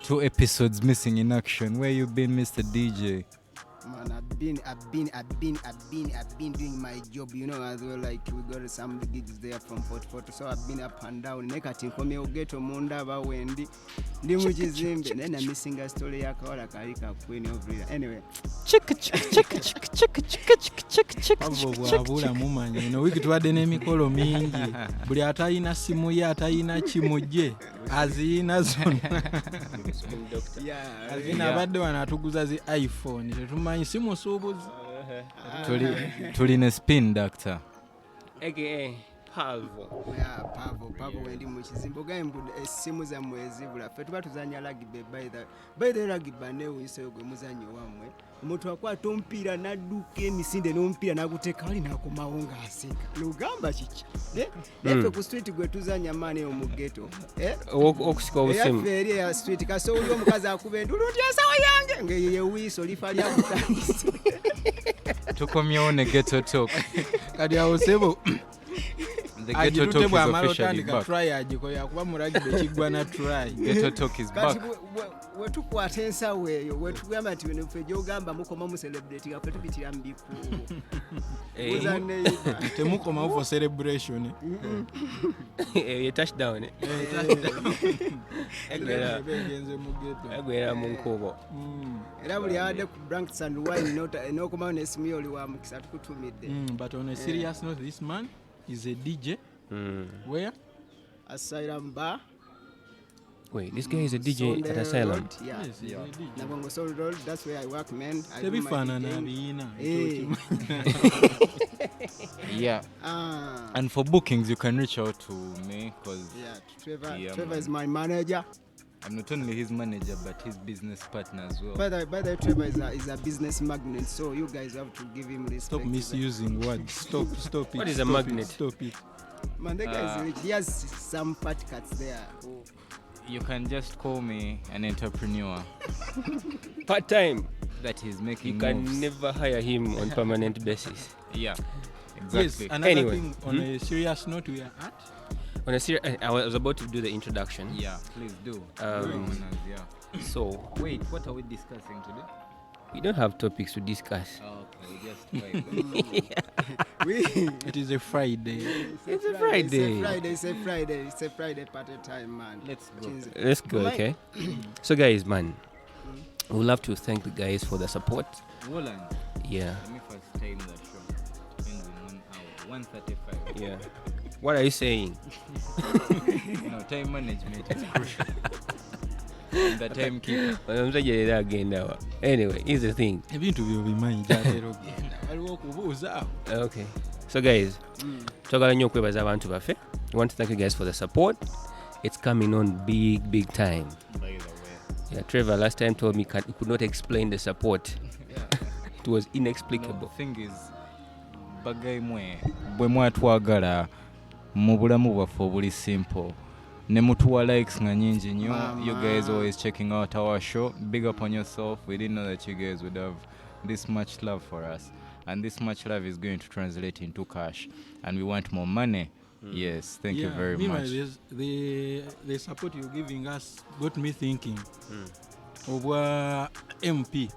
2 episodes missing in action. Where you been, Mr. DJ? Man, I've been doing my job, you know, as well. Like we got some gigs there from 44, so I've been up and down. Nekati nkomye ugeto munda ba wendi. Ndi mujizimbe nena missing a story yakawala kalika queen of real. Anyway. Abo bwabula mumanya ino wiki twadde n'emikolo mingi. Buli atayina simu ye atayina kimuje. Azina zonna. Azina abadde wanatuguza zi iPhone. Tetumanyi simu subuzi. Tulina spin doctor. AKA Pavo. Yeah, Pavo wendi mu kizimbo gambu esimu za mwezi bula. Fe tuba tuzanya rugby by the rugby ne uyiso gwe muzanyo wamwe. Omuntu akwata omupiira n'adduka emisinde n'omupiira n'aguteeka wali n'akomawo ng'aseka. Lugamba kiki? Neffe ku street gwe tuzanya maani mu ghetto. Okusika obusimu. Yaffe ya street kaso oli omukazi akuba endulu nti asawa yange ngeye wiiso lifa lya mutandisi. Tukomyewo ne ghetto talk. Kati awo sebo. The ghetto talk is officially back. Try ajiko yakuba muragbe kigwa na try. Ghetto talk is back. Wetukwata ensawo eyo wetugamba nti bino ffe gy'ogamba mukoma mu celebrate nga ffe tubitira mu bikuubo. Temukomawo for celebration. You touchdown. Egwera mu nkubo. Era buli abadde ku Branks and Wine n'okomawo n'essimu yo oli wa mukisa tukutumidde. But on a serious note, this man is a DJ. Where? Asylum Bar. Wait, this guy is a DJ at Asylum. Yeah. Yes, he's a DJ. Nabongo Soul Road, that's where I work, man. Tebifana na biina. Yeah. And for bookings, you can reach out to me because Trevor is my manager. I'm not only his manager, but his business partner as well. By the way, Trevor is a business magnet, so you guys have to give him respect. Stop misusing words. Stop it. What is a magnet? Stop it. Man, that guy is rich. He has some fat cats there. You can just call me an entrepreneur. Part-time. That is making You can moves. never hire him on permanent basis. Yeah, exactly. Yes, another Anyway. thing on a serious note we are at. On a I was about to do the introduction. Yeah, please do. Yeah. So Wait, what are we discussing today? we don't have topics to discuss. Okay, just wait. It is a Friday. It's a Friday. It's a Friday party time, man. Let's go. Let's go, okay? So guys, man, we would love to thank the guys for the support. Roland, Yeah. let me first time that show. Ends in 1 hour, 1:35. Yeah. What are you saying? No, time management is crucial. And the timekeeper. Anyway, here's the thing. Ebintu byo bimanyi jatero genda. Waliwo okubuuza. Okay. So guys, twagala nnyo okwebaza abantu baffe. We want to thank you guys for the support. It's coming on big time. By the way. Yeah, Trevor last time told me he could not explain the support. It was No, inexplicable. the thing is, bagay bwe mwatwagala mu bulamu bwaffe obuli simple. Ne mutuwa likes nga nyingi nnyo. You guys always checking out our show. Big up on yourself. We didn't know that you guys would have this much love for us. And this much love is going to translate into cash. And we want more money. Yes, thank you very much. The support you're giving us got me thinking. Obwa MP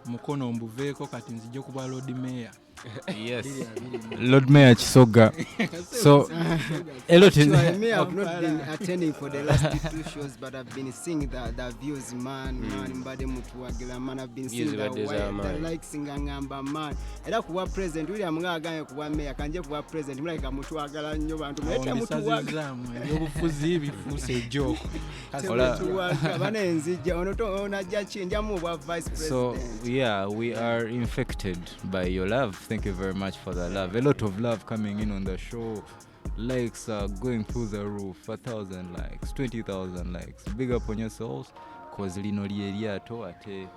mukono mbuveeko kati nzije kuba Lord Mayor. Yes. Lord Mayor Chisoga. So, a lot I have not been attending for the last 2 shows, but I've been seeing the views, man. Mbade mutuwagila, man. I've been seeing the likes ngamba, man. Era kuwa president, William ngaganye kuwa mayor, kanje kuwa president, mulika mutuwagala nnyo bantu. Muleta mutuwagala. Yobufuzi bifuse joke. Banenzija, onajja chinjamu bwa vice president. So, yeah, we are infected by your love. Thank you very much for the love. A lot of love coming in on the show. Likes are going through the roof. 1,000 likes, 20,000 likes. Big up on yourselves. Cause lino lyeryato ate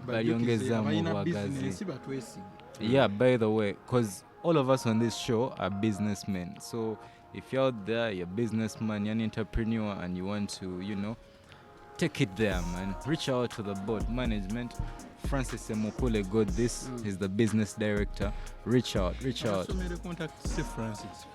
baliongeza mu bwagazi. Yeah, by the way, cause all of us on this show are businessmen. So if you're out there, you're a businessman, you're an entrepreneur, and you want to, take it there, man. Reach out to the board management. Francis Emukule got this. He's the business director. Reach out. So many contact Steve Francis.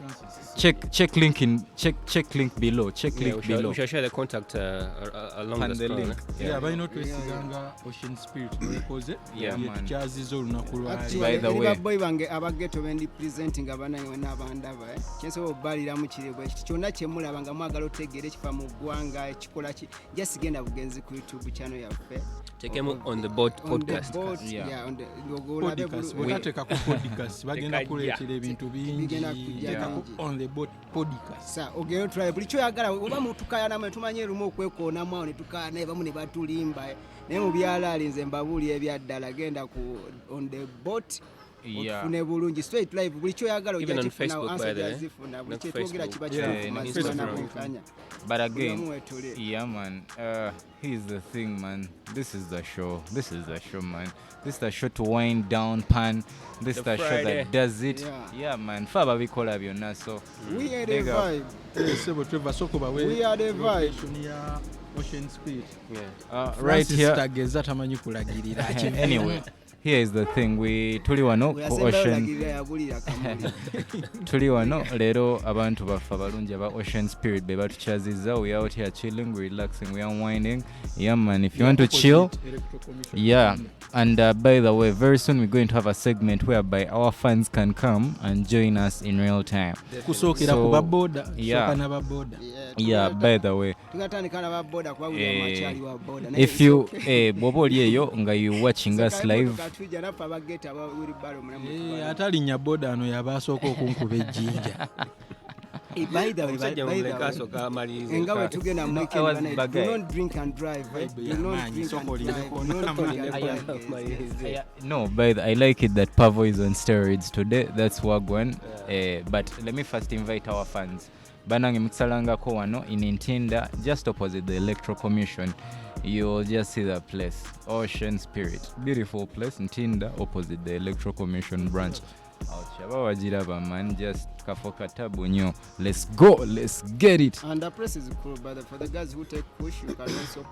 Check link below. We shall share the contact along And the the scroll. link. Yeah, balina twesiganga Ocean Spirit bekoze Yeah, man. tukyaziza olunaku lwali. By the way. baboyi bange abageto bendi presenting abanange n'abandaba kyensobola obbaliramu kirebwa ekiti kyonna kyemulaba nga mwagala otegeera ekifa mu ggwanga ekikola ki just genda bugenzi ku YouTube channel yaffe. Check him on the boat podcast. Podcast, bwetateekako podcast bagenda kuleetera ebintu bingi. Bigenda kujja Teekako bingi. on the boat podcast. Sa ogera otulabe buli kyoyagala oba mutukayanamu tumanye erumu okwekoonamu awo ne tukaana bamu ne batulimba naye mu byalaali nze mbabuuli ebyaddala genda ku on the boat otufune bulungi straight live buli kyoyagala Even on ojja kifuna Facebook, answer by the way. gyazifuna buli Not kyetwogera Facebook. kiba Yeah, kituufu on mazima Instagram. nabwenkanya. But again, Buli omu wetuli. yeah, man. Here's the thing, man. This is the show, man. This is the show to wind down, pan. This is The the show Friday. that does it. Yeah. Man. Faba bikola byonna, so We are the Big up. vibe. Sebo Trevor soko bawe. We are the vibe. location ya Ocean Spirit. Yeah. right Francis here. Tageza tamanyi kulagirira. Anyway, here is the thing. We tuli wano We ku are Ocean. saying yabulira kamuli. Tuli wano leero abantu baffe abalungi aba Ocean Spirit be batukyazizza. We are out here chilling, relaxing, we are unwinding. Yeah, man. If you want to chill, yeah. And by the way, very soon we're going to have a segment whereby our fans can come and join us in real time. Kusookera So, ku baboda. yeah. Sooka n'ababoda. Yeah, by the way, Tugatandika n'ababoda kubawulira amakyali wa boda. if you bw'oba oli eyo nga you watching us live, Katujja naffe abageta aba wheelbarrow mulamu. Atalinnya boda ano yabasooka okunkuba ejjinja. By the way, Omusajja by the muleka way. asooka amaliriza Enga bwe eka. tugenda mu No, weekend I was bana, bagay. do not drink and drive. Eh? Do not Amaanyi, drink and sokolire drive. kono. Do not drink and Amaanyi. drive. Yes, yes. no, I like it that Pavo is on steroids today. That's Wagwan. But let me first invite our fans. Banange mukisalangako wano in Ntinda, just opposite the Electoral Commission. You'll just see the place, Ocean Spirit. Beautiful place, Ntinda, opposite the Electoral Commission branch. Abawagiraba man, just kafoka tabu nyo. Let's go, let's get it. And the place is cool, but for the guys who take push, you can also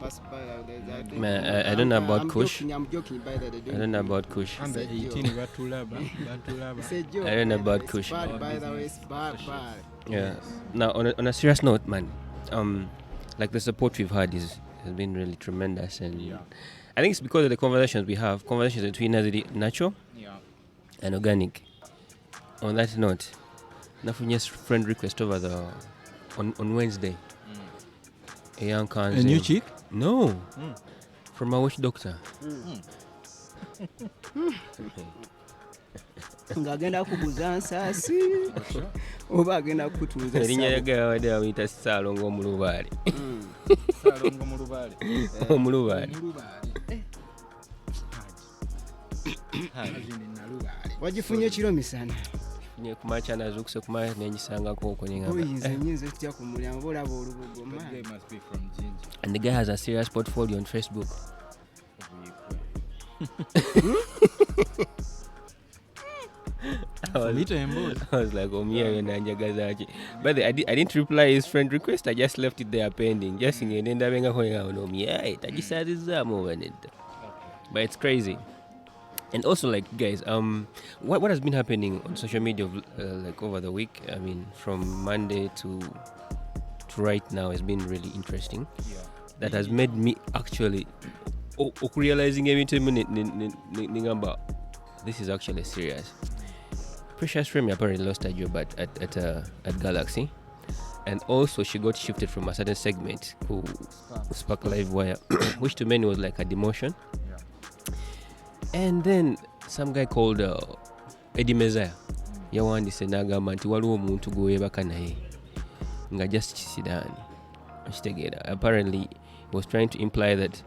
pass by. Man, I don't know about Kush. I'm joking by the way. I don't know about Kush. Under 18 batulaba. It's a joke. I don't know about It's Kush. bad, by the way, it's bad. Yeah. Now, on a serious note, man, like the support we've had has been really tremendous, and I think it's because of the conversations we have. Conversations between us, natural and organic. On that note, Nafunya's friend request over on Wednesday. A young cancer. A new chick? No. From a witch doctor. Ngagenda kubuza nsaasi oba agenda kutuuza Erinnya ly'agawade bamuyita Ssaalongo Omulubaale. Omulubaale. wagifunye kiro misana Nye kumacha nazuukuse kumala nengisangako okwo oyinza nyinza tutya ku mulyango olaba olubugoma And the guy has a serious portfolio on Facebook. I was like, oh, yeah, nanjagazaji. But I didn't reply his friend request. I just left it there pending. Just in the end, I but it's crazy. And also, like, guys, what has been happening on social media, like over the week? I mean, from Monday to right now has been really interesting. That has made me actually realizing every minute, this is actually serious. Precious Remy apparently lost her job at Galaxy, and also she got shifted from a certain segment called Spark Live Wire, which to many was like a demotion. And then some guy called Eddie Mezaya yawandise n'agamba nti waliwo omuntu gwewebaka naye nga just kisidaani okitegeera. Apparently he was trying to imply that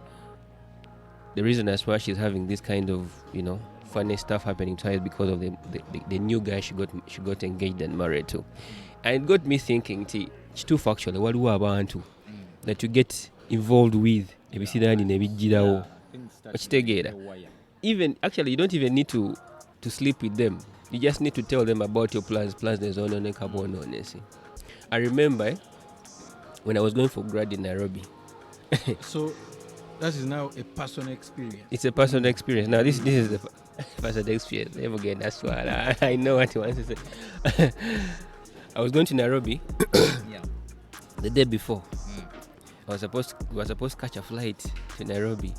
the reason as why she's having this kind of, you know, funny stuff happening to her is because of the new guy she got engaged and married to. And it got me thinking, kituufu actually waliwo abantu that you get involved with ebisidaani nebijjirawo okitegeera. Even actually you don't even need to sleep with them. You just need to tell them about your plans there's on a couple on honestly. I remember when I was going for grad in Nairobi. So that is now a personal experience. It's a personal experience. Now this is the personal experience. Never get that's why I know what he wants to say. I was going to Nairobi Yeah. the day before. We were supposed to catch a flight to Nairobi,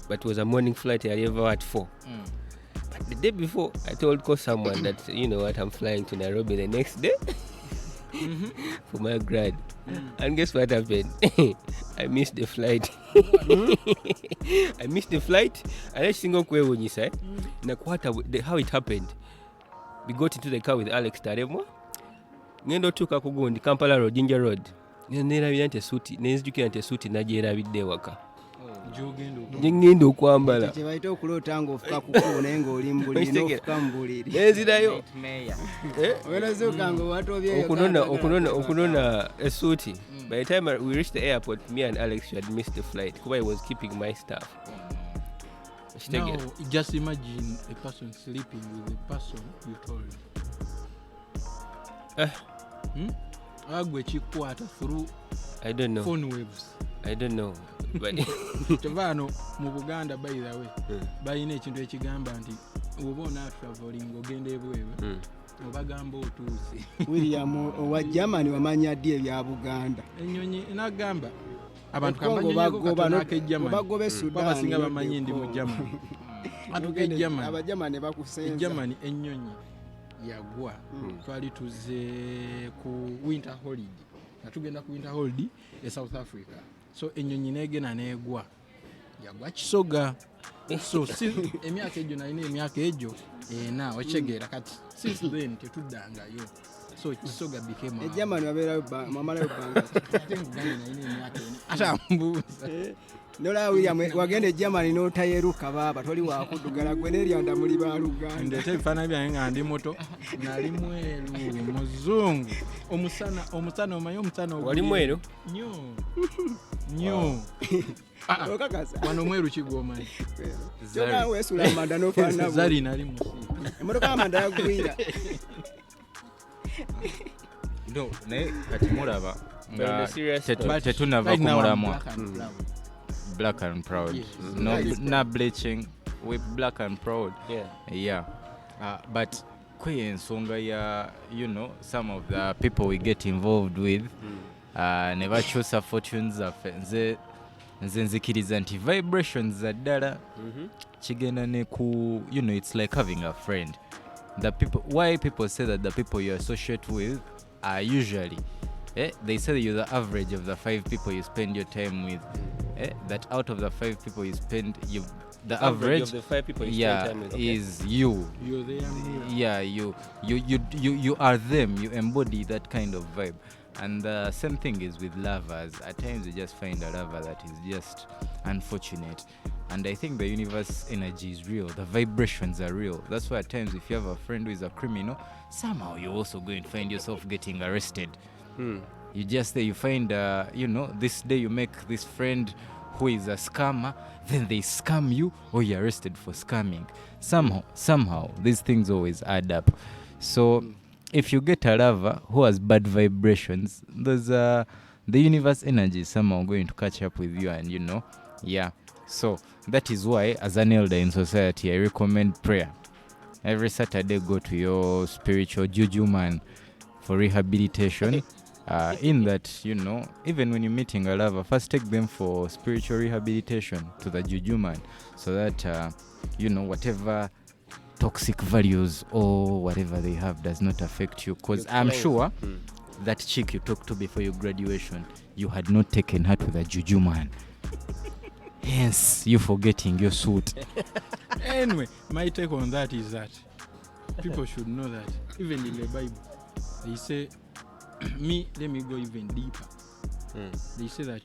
but it was a morning flight. I arrived at 4. But the day before, I told someone that you know what, I'm flying to Nairobi the next day for my grad. And guess what happened? I missed the flight. I missed the flight. And let's sing up when you say, how it happened. We got into the car with Alex Taremo. Ngendo tuka kugundi Kampala Road, Ginger Road. Nerabira nte suti, nenzijukira nte suti nagyerabidde waka. Ngendo kwambala. Tebaita okulota ng'ofuka kukubo naye ng'oli mu buliri n'ofuka mu buliri. Nenzirayo. Wenazuuka ng'owatobyeyo. Okunona a suti. By the time we reached the airport, me and Alex had missed the flight. Kuba was keeping my stuff. Now, just imagine a person sleeping with a person you told. Through I don't know. Phone waves. I don't know. But Chavano mu Buganda by the way. Bayina ekintu ekigamba nti obona traveling ogende ebwewe. Obagamba otuuse. William owa Germany wamanya ddi ebya Buganda. Ennyonyi nagamba abantu kamanyeko katona ke Germany. Bagobe Sudan. Babasinga bamanyi ndi mu Germany. Atuke Germany. Abajamani bakusenza. Germany ennyonyi yagwa. Twali tuze ku winter holiday. Natugenda ku winter holiday e South Africa. So ennyonyi negena negwa. Yagwa Kisoga. So emyaka ejo naine emyaka ejo na ochegera kati since then tetuddangayo. So Kisoga became a Germany wabera mamala yobanga. Ata mbuza. Nola William wagende Germany no tayeruka baba toli wakudugala gweneryanda muri ba Luganda. Ndete bifana byange nga ndi moto nali mweru muzungu omusana omanyi omusana wali mweru nyo okakasa wano mweru kigwomanyi Zari wesula manda no fana Zari nali musi emotoka manda yagwira No, naye kati mulaba nga But tetunava kumulamwa black and proud. black and proud. Yes. No, not bleaching, with black and proud. yeah. But kwe ensonga ya, you know, some of the people we get involved with ne bakyusa fortunes zaffe nze nzikiriza nti vibrations za ddala kigenda ne ku, you know, it's like having a friend. The people, why people say that the people you associate with are usually they say that you're the average of the 5 people you spend your time with. That out of the 5 people you spend, the average of the 5 people you spend time with, is you. You're there. Yeah, you are them. You embody that kind of vibe. And the same thing is with lovers. At times you just find a lover that is just unfortunate. And I think the universe energy is real. The vibrations are real. That's why at times if you have a friend who is a criminal, somehow you're also going to find yourself getting arrested. You just you find, you know, this day you make this friend who is a scammer, then they scam you or you're arrested for scamming. Somehow these things always add up. So if you get a lover who has bad vibrations, there's the universe energy is somehow going to catch up with you, and you know, yeah. So that is why, as an elder in society, I recommend prayer. Every Saturday, go to your spiritual juju man for rehabilitation. In that, you know, even when you're meeting a lover, first take them for spiritual rehabilitation to the juju man, so that you know, whatever toxic values or whatever they have does not affect you. Because I'm sure that chick you talked to before your graduation, you had not taken her to the juju man. Hence, you forgetting your suit. Anyway, my take on that is that people should know that even in the Bible, they say, let me go even deeper. They say that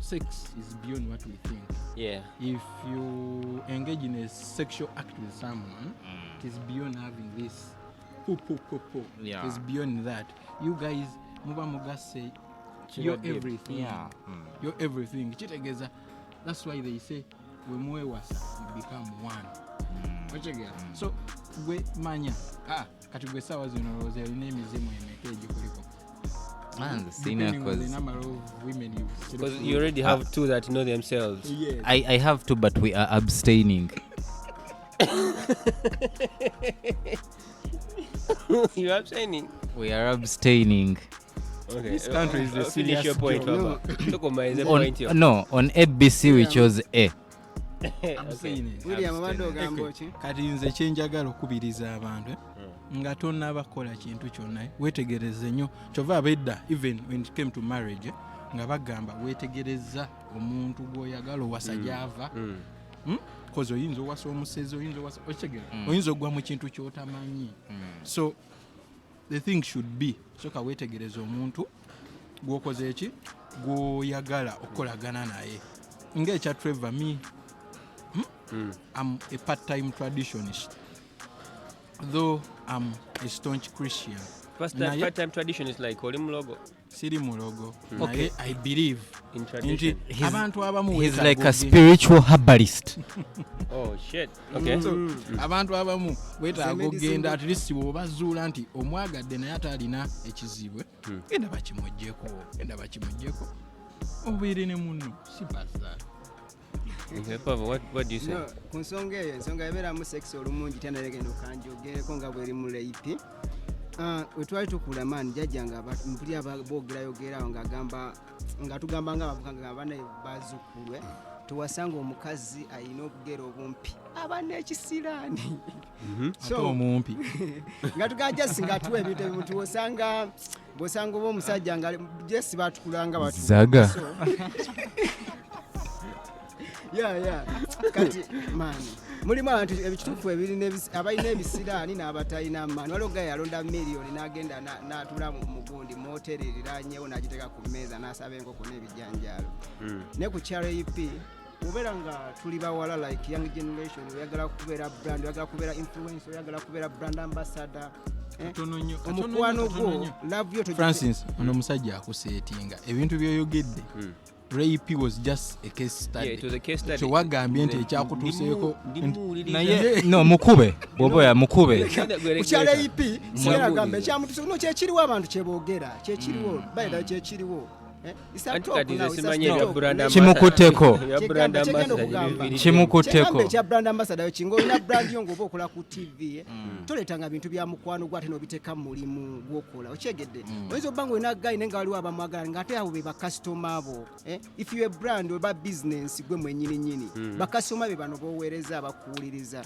sex is beyond what we think. Yeah. If you engage in a sexual act with someone, it is beyond having this. Yeah. It is beyond that. You guys, muga say, you're everything. Yeah. You're everything. That's why they say, when we become one. So, we manya. Kati gwe sawa zino rose name is And senior depending on the cause number of women you Because you already have two that know themselves. Yes. I have to, but we are abstaining. You are saying. We are abstaining. Okay. This country is a Finish serious your point, joke. Baba. Talk on my On, point here. no, on ABC we chose A. I'm saying it. William abadde ogamba ki Kati nze kyenjagala okubiriza abantu nga tonnabakola kintu kyonna weetegereze nnyo kyova abedda even when it came to marriage nga bagamba weetegereza omuntu gw'oyagala owasa gy'ava kozi oyinza owasa omusezi oyinza ogwa mu kintu ky'otamanyi so the thing should be soka weetegereza omuntu gw'okoze eki gw'oyagala okukolagana naye ng'ekya Trevor me I'm a part-time traditionist, though I'm a staunch Christian. Part-time tradition is like Holy Mulogo Siri mulogo. Okay. I believe in tradition. abantu abamu He's like a spiritual herbalist. Oh shit. Okay. So abantu abamu weetaaga ogenda at least bw'obazuula nti omwagadde naye ate alina ekizibwe genda bakimuggyeko obuire ne munno simpasa. Okay, Papa, what do you say? no ku nsonga eyo ensonga yabeeramu sex olumungi tendalegendo kanjogereko nga bweri mu leipi we twali tukula maani jjajjanga mpuli boogerayogeraawo nga tugamba nga abavuka nga bana bazukulwe tuwasanga omukazi alina obugero obumpi aba n'ekisiraani ate omumpi nga tugajasi nga tuwa ebintu ebimutu bw'osanga oba omusajja nga jesi batukulanga Zaga. Yeah. Kati maani mulimu abantu ebikituufu abalina ebisiraani n'abatalina maani waliwo gaye alonda miliyoni n'agenda n'atula mu gundi mu hoteri eriranyewo n'agiteeka ku mmeeza n'asaba enkoko n'ebijanjaalo ne ku kyalo EP obeera nga tuli bawala like young generation oyagala kubeera brand oyagala kubeera influencer oyagala kubeera brand ambassador omukwano gwo love yo Francis ono omusajja akuseetinga ebintu by'oyogedde rape was just a case study. Yeah, it was a case study. Kyewagambye nti ekyakutuuseeko Naye no mukube boboya mukube. Kukyala EP siragamba ekyamutuuseeko no kyekiriwo abantu kyeboogera kyekiriwo bayida kyekiriwo Kimukuteko ekya brand ambassador kingo olina brand yo ng'oba okola ku TV toleetanga bintu bya mukwano gwo ate n'obiteeka mu mulimu gw'okola okyegedde oyinza obba nga olina gayi naye nga waliwo abamwagala ng'ate abo be bakasitoma bo if you a brand oba business gwe mwennyininyini bakasitoma be bano b'oweereza abakuwuliriza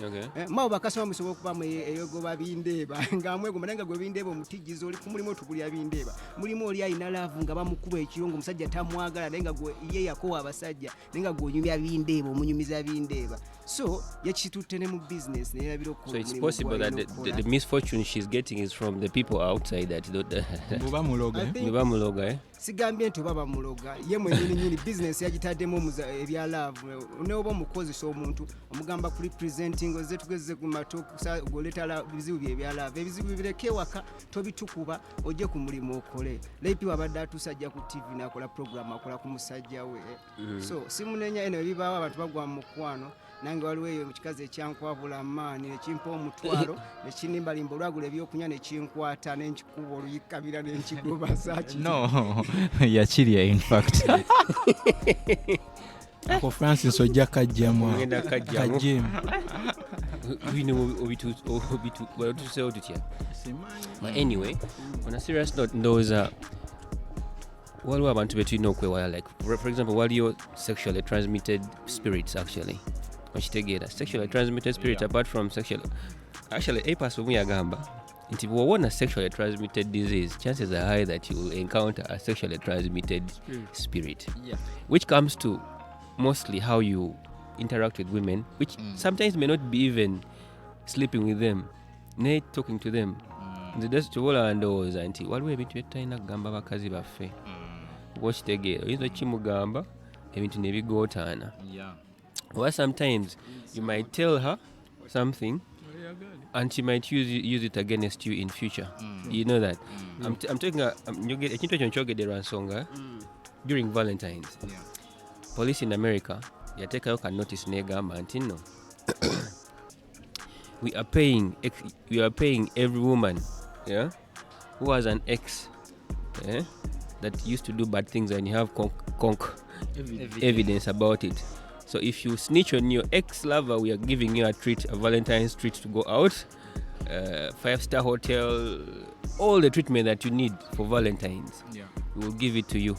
mabo bakasitoma musobola okubamu eyogoba bindeeba ng'amwegomba naye nga gwe bindeeba omutijjiza oli ku mulimu otugulya bindeeba mulimu oli alina laavu nga bamukuba ekiro ng'omusajja tamwagala naye nga ye yakowa abasajja naye nga gw'onyumya bindeeba omunyumiza bindeeba so yakitutte ne mu business nerabira okukola. So it's possible that the misfortune she's getting is from the people outside that buba muloga sigambye nti oba bamuloga ye mwennyininyini business yagitaddemu ebya love neoba omukozesa omuntu omugamba ku representing oze tugeze ku matokusa goleeta bizibu bye ebya love ebizibu bibireke waka tobitukuba ojje ku mulimu okole leipi wabadde atusajja ku TV nakola program akola ku musajja we so simunenya eno ebibaawo abantu bagwa mu mukwano nange waliwo eyo mukikazi ekyankwabula maani nekimpa omutwalo nekinimbalimba olwagula ebyokunywa nekinkwata nenkikuba oluyikabira nenkigoba saki no yakirya in fact ako Francis ojja kajjamu But anyway, on a serious note, those waliwo abantu betulina okwewala, like for example waliwo sexually transmitted spirits actually okitegeera sexually transmitted spirits apart from sexual actually APAS omu yagamba nti bw'owona sexually transmitted disease chances are high that you will encounter a sexually transmitted spirit which comes to mostly how you interact with women which sometimes may not be even sleeping with them ne talking to them nze that's kyobola ndowooza nti waliwo ebintu byetutalina kugamba bakazi baffe okitegeera oyinza okimugamba ebintu ne bigootaana or sometimes you might tell her something and she might use it against you in future. You know that. I'm talking ekintu ekyo nkyogedde lwa nsonga during Valentine's. Police in America yateekayo ka notice negamba nti no we are paying every woman who has an ex that used to do bad things and you have evidence about it. So if you snitch on your ex-lover, we are giving you a treat, a Valentine's treat to go out, 5-star hotel, all the treatment that you need for Valentine's. Yeah. We will give it to you.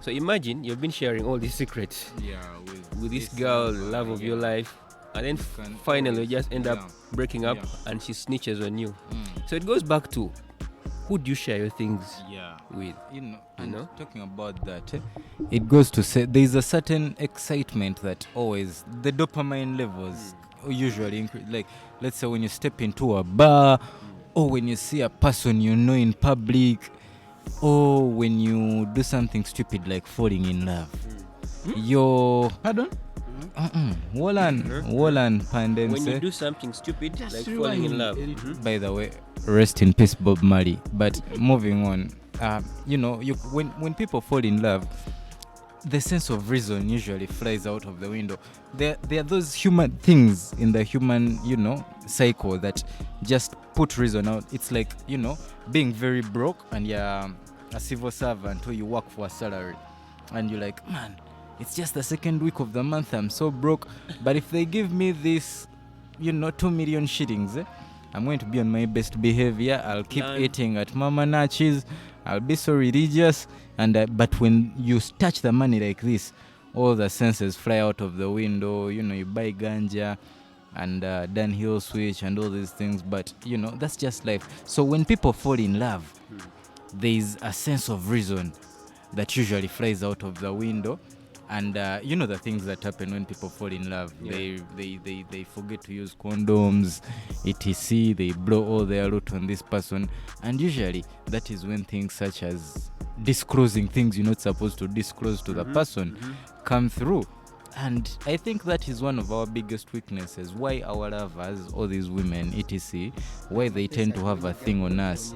So imagine you've been sharing all these secrets with this girl, the love of your life, and then finally you just end up breaking up and she snitches on you. So it goes back to, who do you share your things with? Talking about that, it goes to say there's a certain excitement that always the dopamine levels usually increase. Like, let's say when you step into a bar, or when you see a person you know in public, or when you do something stupid like falling in love. Pardon? Wolan Pandem. When you do something stupid like falling in love. By the way, rest in peace, Bob Marley. But moving on, when people fall in love, the sense of reason usually flies out of the window. There are those human things in the human, cycle that just put reason out. It's like, being very broke and you're a civil servant or you work for a salary and you're like, man, it's just the second week of the month, I'm so broke. But if they give me this, 2 million shillings, I'm going to be on my best behavior. I'll keep eating at Mama Nachi's. I'll be so religious. But when you touch the money like this, all the senses fly out of the window. You buy ganja and downhill switch and all these things. But, that's just life. So when people fall in love, there's a sense of reason that usually flies out of the window. And the things that happen when people fall in love, they forget to use condoms, etc. They blow all their loot on this person, and usually that is when things such as disclosing things you're not supposed to disclose to the person come through. And I think that is one of our biggest weaknesses. Why our lovers, all these women, etc., why they tend to have a thing on us,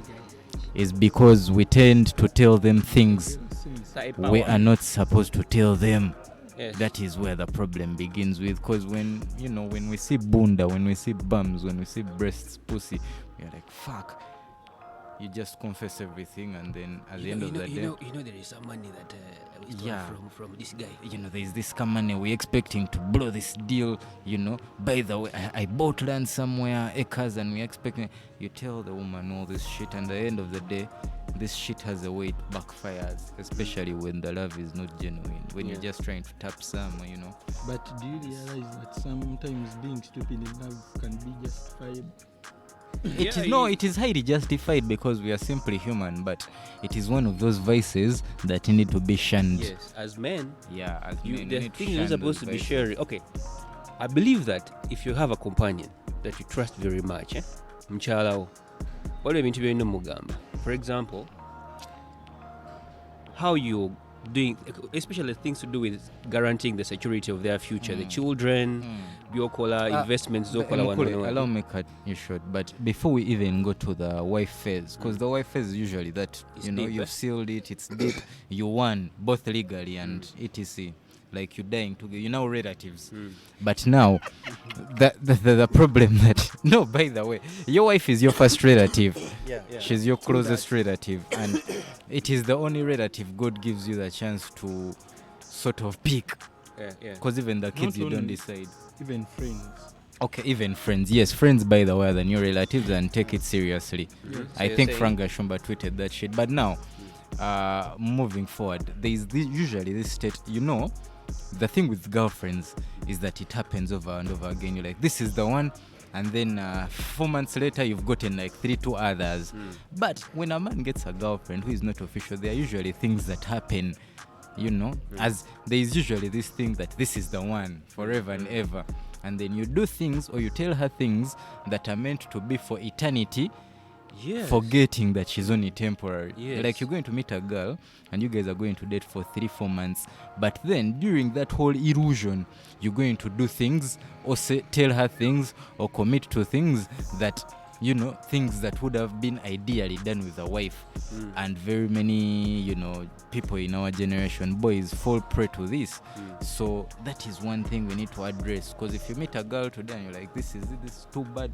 is because we tend to tell them things we are not supposed to tell them. That is where the problem begins with. Because when we see bunda, when we see bums, when we see breasts, pussy, we are like, fuck. You just confess everything, and then at the end of the day, there is some money that we stole from this guy. There is this money we're expecting to blow this deal. By the way, I bought land somewhere, acres, and we're expecting. You tell the woman all this shit, and at the end of the day, this shit has a way it backfires, especially when the love is not genuine. When you're just trying to tap some, But do you realize that sometimes being stupid in love can be justified? It is highly justified because we are simply human, but it is one of those vices that need to be shunned. Yes, as men. Yeah, as men. The thing you're supposed to be sharing. Okay, I believe that if you have a companion that you trust very much, mchala, for example, how you doing, especially things to do with guaranteeing the security of their future, the children, investments. Allow me cut you short, but before we even go to the wife phase, because the wife phase is usually that you've sealed it, it's deep, you won both legally and etc. Like you're dying together, relatives. But now, the problem that by the way, your wife is your first relative. She's your closest relative, and it is the only relative God gives you the chance to sort of pick. Because even the kids, you don't decide. Even friends. Okay, even friends. Yes, friends, by the way, are the new relatives, and take it seriously. I think Frank Gashumba tweeted that shit. But now, moving forward, there's usually this state, the thing with girlfriends is that it happens over and over again. You're like, this is the one, and then 4 months later, you've gotten like 2 others. But when a man gets a girlfriend who is not official, there are usually things that happen, as there is usually this thing that this is the one forever and ever. And then you do things or you tell her things that are meant to be for eternity. Yes. Forgetting that she's only temporary. Yes. Like you're going to meet a girl and you guys are going to date for 3-4 months, but then during that whole illusion you're going to do things or tell her things or commit to things that you know, things that would have been ideally done with a wife. And very many, you know, people in our generation, boys, fall prey to this. So that is one thing we need to address, because if you meet a girl today and you're like, this is too bad,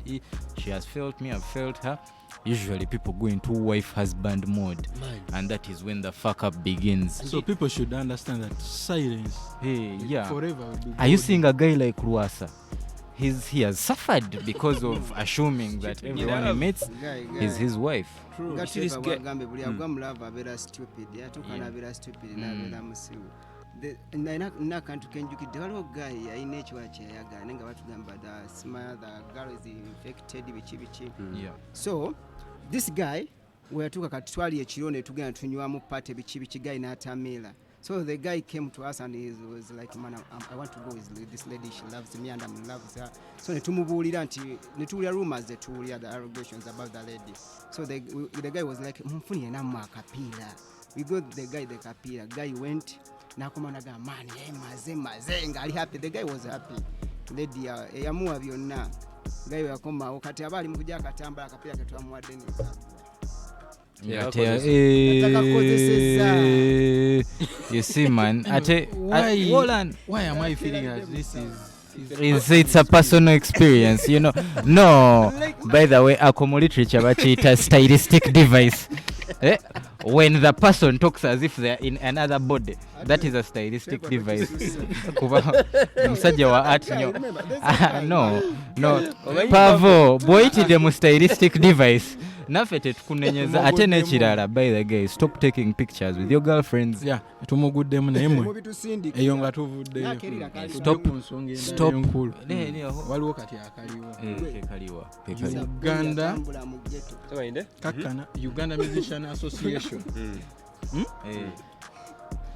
she has failed me, I've failed her, usually people go into wife-husband mode. And that is when the fuck up begins. So people should understand that silence forever will be Are you seeing a guy like Ruasa? He has suffered because of assuming that everyone he meets is his wife. nga Trevor bw'agambe buli agwa mulava abeera stupid yatuukana abeera stupid n'abeera musiru. Nina akantu kenjukidde waliwo guy yalina ekiwala kyeyayagala naye nga batugamba the girl is infected biki. So this guy weyatuuka kati twali ekiro ne tugenda tunywamu pate biki guy n'atameera. So the guy came to us and he was like, man, I want to go with this lady, she loves me and I'm in love with her. So netumubuulira nti netuwulira rumors zetuwulira the allegations about the lady. So the guy was like, mfunire nammwe akapiira. We got the guy the kapiira. Guy went nakoma naga man maze ngali happy. The guy was happy. Lady yamuwa byonna. Guy yakoma kati abali mu kujja akatambala akapiira ke twamuwadde ne you see, man. Why am I feeling as this is it's a personal experience, you know. No, by the way, Akomo literature bachita stylistic device. When the person talks as if they're in another body, that is a stylistic device. Msajja wa art nyo. No. Pavo, boyitide mu stylistic device. Nafete tukunenyeza ate n'ekirala. By the guy, stop taking pictures with your girlfriends. Tumuguddemu naye mwe eyo nga tuvuddeyo. Stop. Waliwo kati akaliwo. Uganda Musician Association.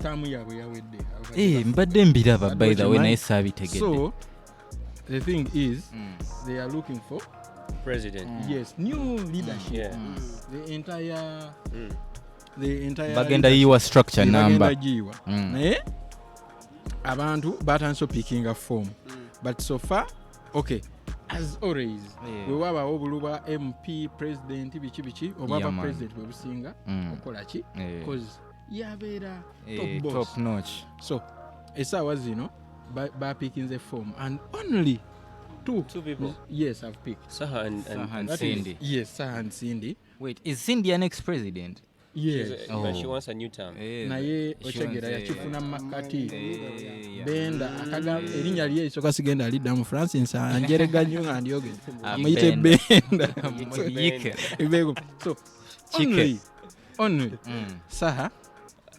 Tamu yabwe yawedde. Mbadde mbiraba by the way naye saabitegedde. So the thing is they are looking for president. Yes, new leadership. The entire bagenda yiwa structure number. Naye abantu batandise picking a form. But so far, okay, as always, we waba obuluba MP president biki obaba president we businga okola ki because yabeera top notch. So esawa zino ba picking the form and only two people. Yes, I've picked Saha and Cindy. Yes, Saha and Cindy. Wait, is Cindy an ex-president? Yes. But she wants a new term. Naye ochegera yakifuna makati. Benda akaga erinnya lye isoka sigenda alidda mu Francis anjerega nnyo nga ndyoge. Amuyite Benda. So only Saha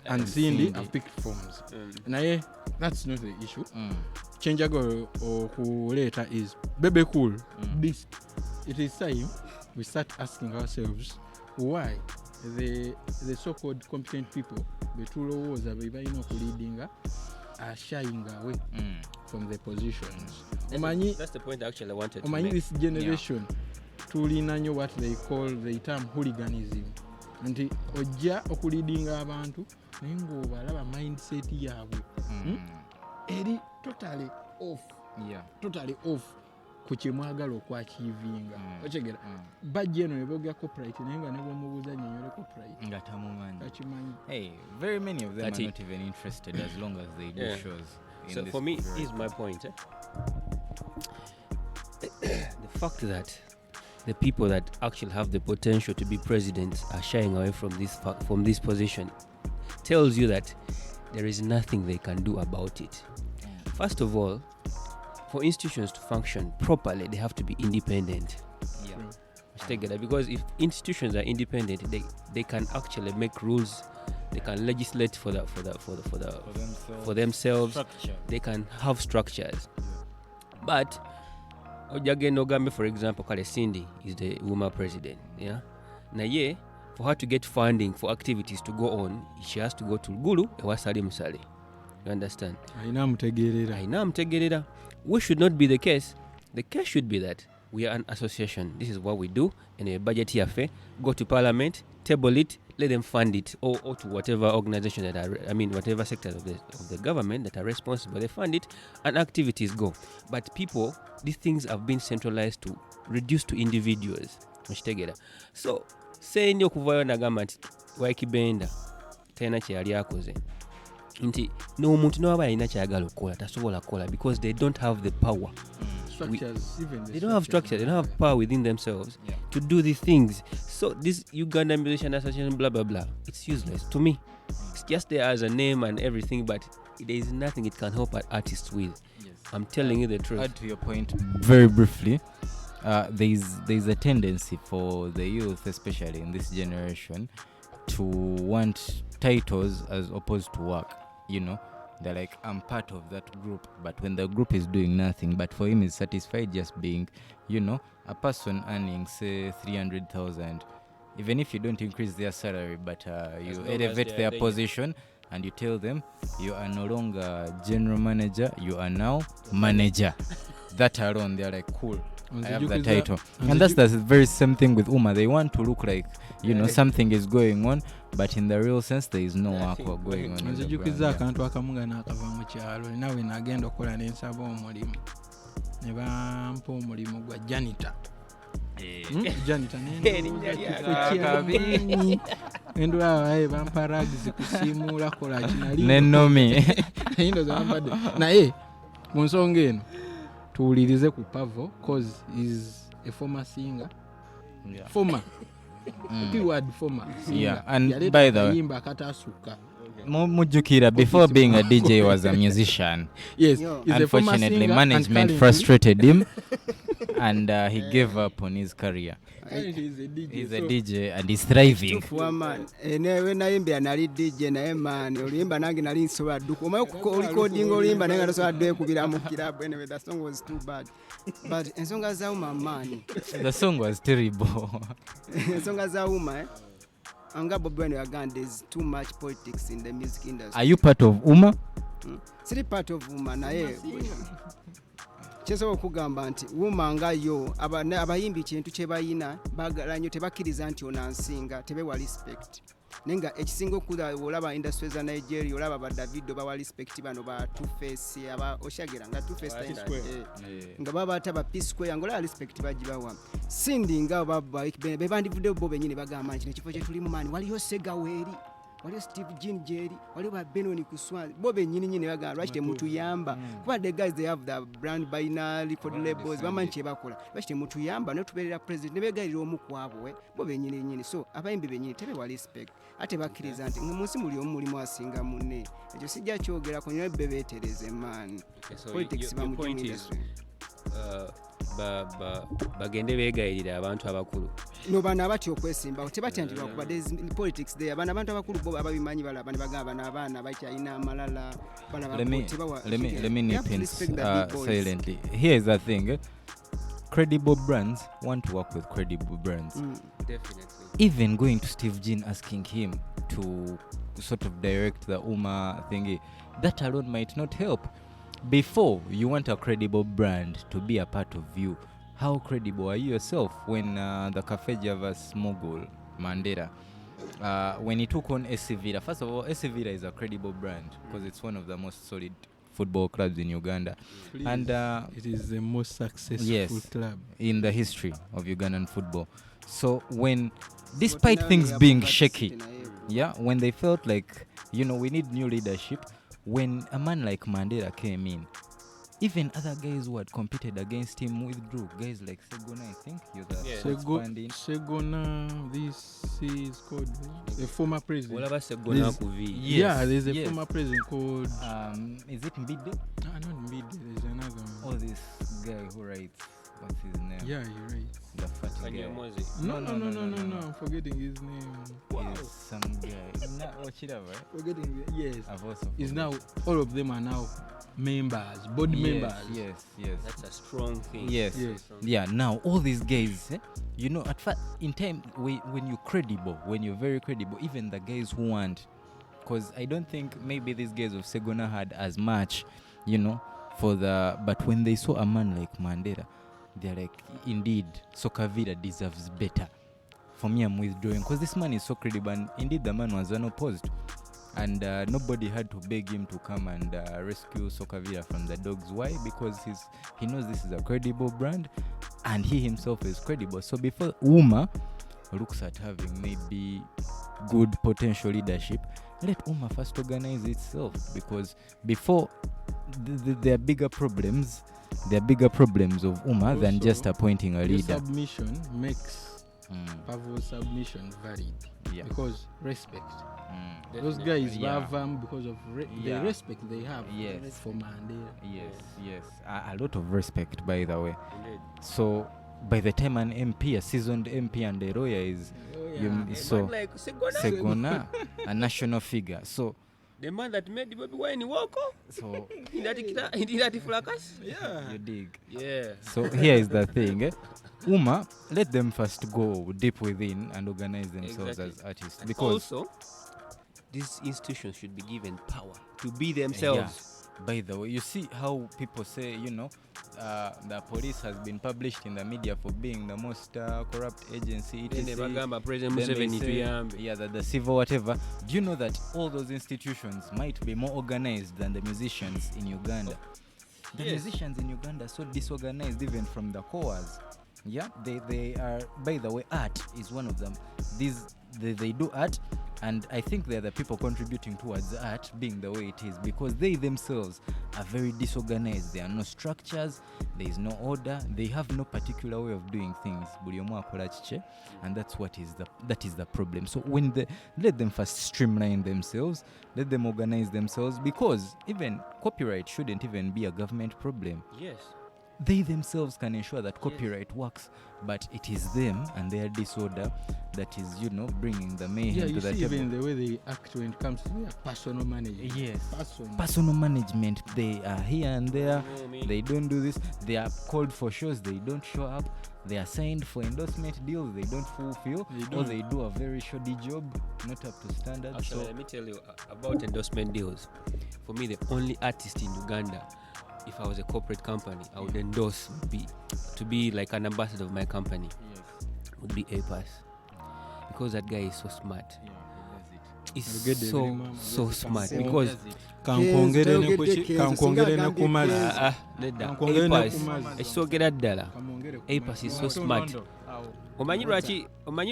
and Cindy have picked forms. Naye that's not the issue. Changeago okuleeta is bebe cool. This it is time we start asking ourselves why the so-called competent people betulowooza be balina okuleadinga are shying away from the positions. That's the point actually I wanted to make. Omanyi this generation tulina nnyo what they call the term hooliganism. Nti ojja okuleadinga abantu naye ng'obalaba mindset yaabwe eri totally off ku kyemwagala okwachivinga okegera bajja eno ne boogera copyright naye nga ne bwomubuuza nnyonyole copyright nga tamumanyi. Takimanyi. Very many of them are not even interested as long as they do shows. So for me, here's my point. The fact that the people that actually have the potential to be presidents are shying away from this position tells you that there is nothing they can do about it. First of all, for institutions to function properly, they have to be independent. Because if institutions are independent, they can actually make rules. They can legislate for themselves. Structure. They can have structures. But Ojagenda Ogambe, for example, Kale Cindy is the woman president. Naye, for her to get funding for activities to go on, she has to go to Gulu ewasali musale. You understand? Aina mutegerera. Which should not be the case. The case should be that we are an association. This is what we do in a budget affair. Go to parliament, table it, let them fund it, or to whatever organization whatever sectors of the government that are responsible, they fund it, and activities go. But people, these things have been centralized to reduce to individuals. okitegeera. So sendi okuvayo nagamba nti Waikibenda talina kyeyali akoze nti n'omuntu n'aba alina kyayagala okukola tasobola kukola because they don't have the power. They don't have structure, they don't have power within themselves to do these things. So this Uganda Musician Association blah blah blah, it's useless to me. It's just there as a name and everything, but there is nothing it can help artists with. I'm telling you the truth. Add to your point very briefly, there's a tendency for the youth, especially in this generation, to want titles as opposed to work. You know, they're like, I'm part of that group, but when the group is doing nothing, but for him is satisfied just being, you know, a person earning say 300,000, even if you don't increase their salary, but you elevate their position and you tell them you are no longer general manager, you are now manager. That alone, they're like, cool, I have the title. And that's the very same thing with Uma. They want to look like, you know, something is going on, but in the real sense there is no work going on. Nzijukiza akantu akamuga nakava mu kyalo nawe nagenda okola n'ensaba omulimu ne bampa omulimu gwa janitor. Janitor nendula bampa rags kusimula kola kinali nenomi ndo zambadde naye mu nsonga eno tuwulirize ku Pavo cause is a former singer. Former keyword former singer. Yeah, and by the way, yimba katasuka Mujukira before being a DJ was a musician. Yes, unfortunately management frustrated him and he gave up on his career. He's a DJ and he's thriving. Enewe nayimbira nali DJ naye man oluyimba nange nali nsobola dduka omaye recording oluyimba naye nasobola dde kubira mu club. Anyway, the song was too bad, but ensonga za Uma man, the song was terrible. Ensonga za Uma anga Bobi Wine again, there's too much politics in the music industry. Are you part of Uma? Siri part of Uma naye kyesobola okugamba nti Uma nga yo abayimbi kintu kye bayina bagala nnyo tebakkiriza nti ono ansinga tebewa respect. Nenga ekisinga okuda olaba industry za Nigeria olaba ba Davido bawa respect bano ba Two Face aba Oshagera nga Two Face nga baba ataba P Square ngola respect bagibawa. Sindi nga baba be bandivudde bo benyine bagamba nti nekifo kye tulimu mani waliyo Sega Weri, waliyo Steve Jean Jerry, waliyo ba Benoni Kuswa bo benyine bagamba lwaki mutuyamba kuba the guys they have the brand binary record labels bamanchi bakola lwaki mutuyamba no tuberera president ne begalira omu kwabo bo benyine so abayimbi benyine tebe wa respect ate bakkiriza nti munsi muli omulimu asinga munne ekyo sijja kyogera ko nyo bebetereze man politics ba mu industry. Bagende begayirira abantu abakulu no bana abati okwesimba tebatyandirwa kuba politics there bana abantu abakulu bo ababimanyi balaba ne bagamba n'abaana bakyayina amalala balaba let me nip in silently. Here's the thing, credible brands want to work with credible brands. Definitely. Even going to Steve Jean asking him to sort of direct the Uma thingy, that alone might not help. Before you want a credible brand to be a part of you, how credible are you yourself? When the Cafe Javas mogul Mandela, when he took on SC Villa, first of all, SC Villa is a credible brand because it's one of the most solid football clubs in Uganda. Please, and it is the most successful club in the history of Ugandan football. So when, despite things being shaky, when they felt like, you know, we need new leadership, when a man like Mandela came in, even other guys who had competed against him withdrew. Guys like Segona, I think. Segona, this is called a former president. What about Segona Kuvi? Yeah, there's a former president called... is it Mbide? Not Mbide, there's another one. Oh, this guy who writes, what's his name? Yeah, he writes. The fat guy. No, I'm forgetting his name. Wow. He's some guy. Forgetting, yes. I've also is now, all of them are now members, board members. Yes. That's a strong thing. Yes. Yeah, now all these guys, you know, at first, in time, when you're credible, when you're very credible, even the guys who want, because I don't think maybe these guys of Segona had as much, you know, but when they saw a man like Mandela, they're like, indeed, Sokavira deserves better. For me, I'm withdrawing because this man is so credible, and indeed the man was unopposed. And nobody had to beg him to come and rescue Sokavira from the dogs. Why? Because he knows this is a credible brand. and he himself is credible. So before Uma looks at having maybe good potential leadership, let Uma first organize itself, because before there are bigger problems. There are bigger problems of Uma than Also, just appointing a Your leader. submission makes Pavo's submission valid. Yeah. Because respect. Definitely. Those guys Yeah. love him because of Yeah. the respect they have Yes. for Mandela. Yes. A lot of respect, by the way. Indeed. So by the time an MP, a seasoned MP and a lawyer is so Man like Segona, Segona, a national figure. So the man that made Bobby Wine walk so in that fracas. Yeah. you dig. Yeah. So here is the thing. Uma, let them first go deep within and organize themselves Exactly. as artists, And because also, these institutions should be given power to be themselves. by the way, you see how people say, the police has been published in the media for being the most corrupt agency. Then they etc. bagamba President Then they Museveni say, tuyambe. yeah, that the civil whatever. Do you know that all those institutions might be more organized than the musicians in Uganda? The Yes. musicians in Uganda are so disorganized, even from the chorus. Yeah, they are. By the way, art is one of them. They do art, and I think they're the people contributing towards the art being the way it is, because they themselves are very disorganized. There are no structures, there is no order, they have no particular way of doing things. Buli omu akola kikye, and that is the problem. So when let them first streamline themselves, let them organize themselves, because even copyright shouldn't even be a government problem. Yes. They themselves can ensure that copyright works, but it is them and their disorder that is, bringing the mayhem Yeah, to you the see table. even the way they act when it comes to their personal management. Yes. Personal. Personal management, they are here and there, You know me. they don't do this, they are called for shows, they don't show up, they are signed for endorsement deals, they don't fulfill, They or don't. they do a very shoddy job, not up to standard. Actually, let me tell you about endorsement deals. For me, the only artist in Uganda, if I was a corporate company, I would endorse to be like an ambassador of my company. Would be A-Pass, because that guy is so smart. He's I'll get the so name, so smart So- because Kankwongere ne Kenzo, kuki- kankwongere ne Kenzo, kumazi. Kenzo. nedda Kankongere ne A-Pass kumazi. ekisogera ddala. Kamwongere ku A-Pass is so mazi. smart. Omanyi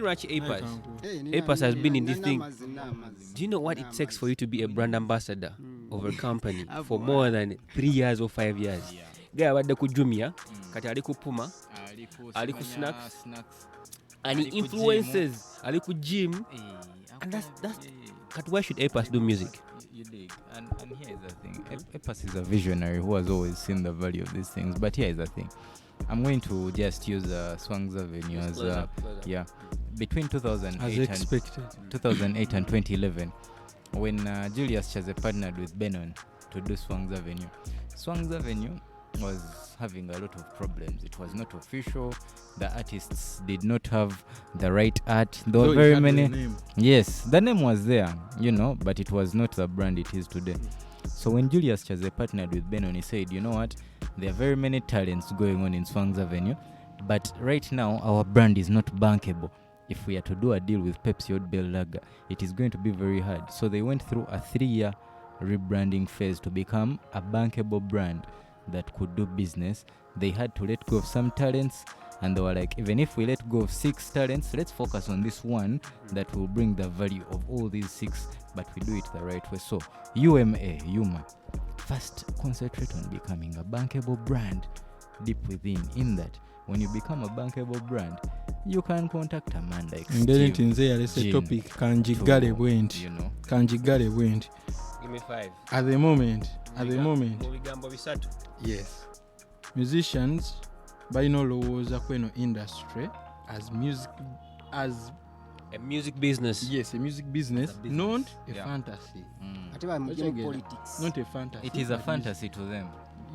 lwaki A-Pass? Hey, A-Pass has been in this thing. Namazi. Do you know what it takes for you to be a brand ambassador of a company for more than 3 years or 5 years? Guy abadde ku Jumia, kati ali ku Puma, ali ku Snacks, and he influences, ali ku Gym, and that's But why should A-Pass do music? You dig. And here is the thing. A-Pass is a visionary who has always seen the value of these things. But here is the thing. I'm going to just use Swang's Avenue as Close up. yeah. Between As 2008 expected. and 2011, when Julius Chaze partnered with Benon to do Swang's Avenue. Swang's Avenue was having a lot of problems. It was not official. The artists did not have the right art. There were Though it very had the many. name. Yes, the name was there, but it was not the brand it is today. So when Julius Chaze partnered with Benon, he said, you know what? There are very many talents going on in Swang's Avenue, but right now our brand is not bankable. If we are to do a deal with Pepsi or Bell Lager, it is going to be very hard. So they went through a 3-year rebranding phase to become a bankable brand that could do business. They had to let go of some talents, and they were like, even if we let go of 6 talents, let's focus on this one that will bring the value of all these 6, but we do it the right way. So Yuma, first concentrate on becoming a bankable brand deep within. In that, when you become a bankable brand, you can contact a man like Ngeri nti Steve, nze yalese Jim, topic kanjigale bwenti. Kanjigale bwenti. Give me 5. At the moment, Mu bigambo bisatu. yes, musicians balina olowooza ku eno industry as music, as A music business. yes, a music business, It's a business. not a Yeah. fantasy. ate bamugye mu Okitegeera? politics. Not a fantasy. It is a but fantasy to them.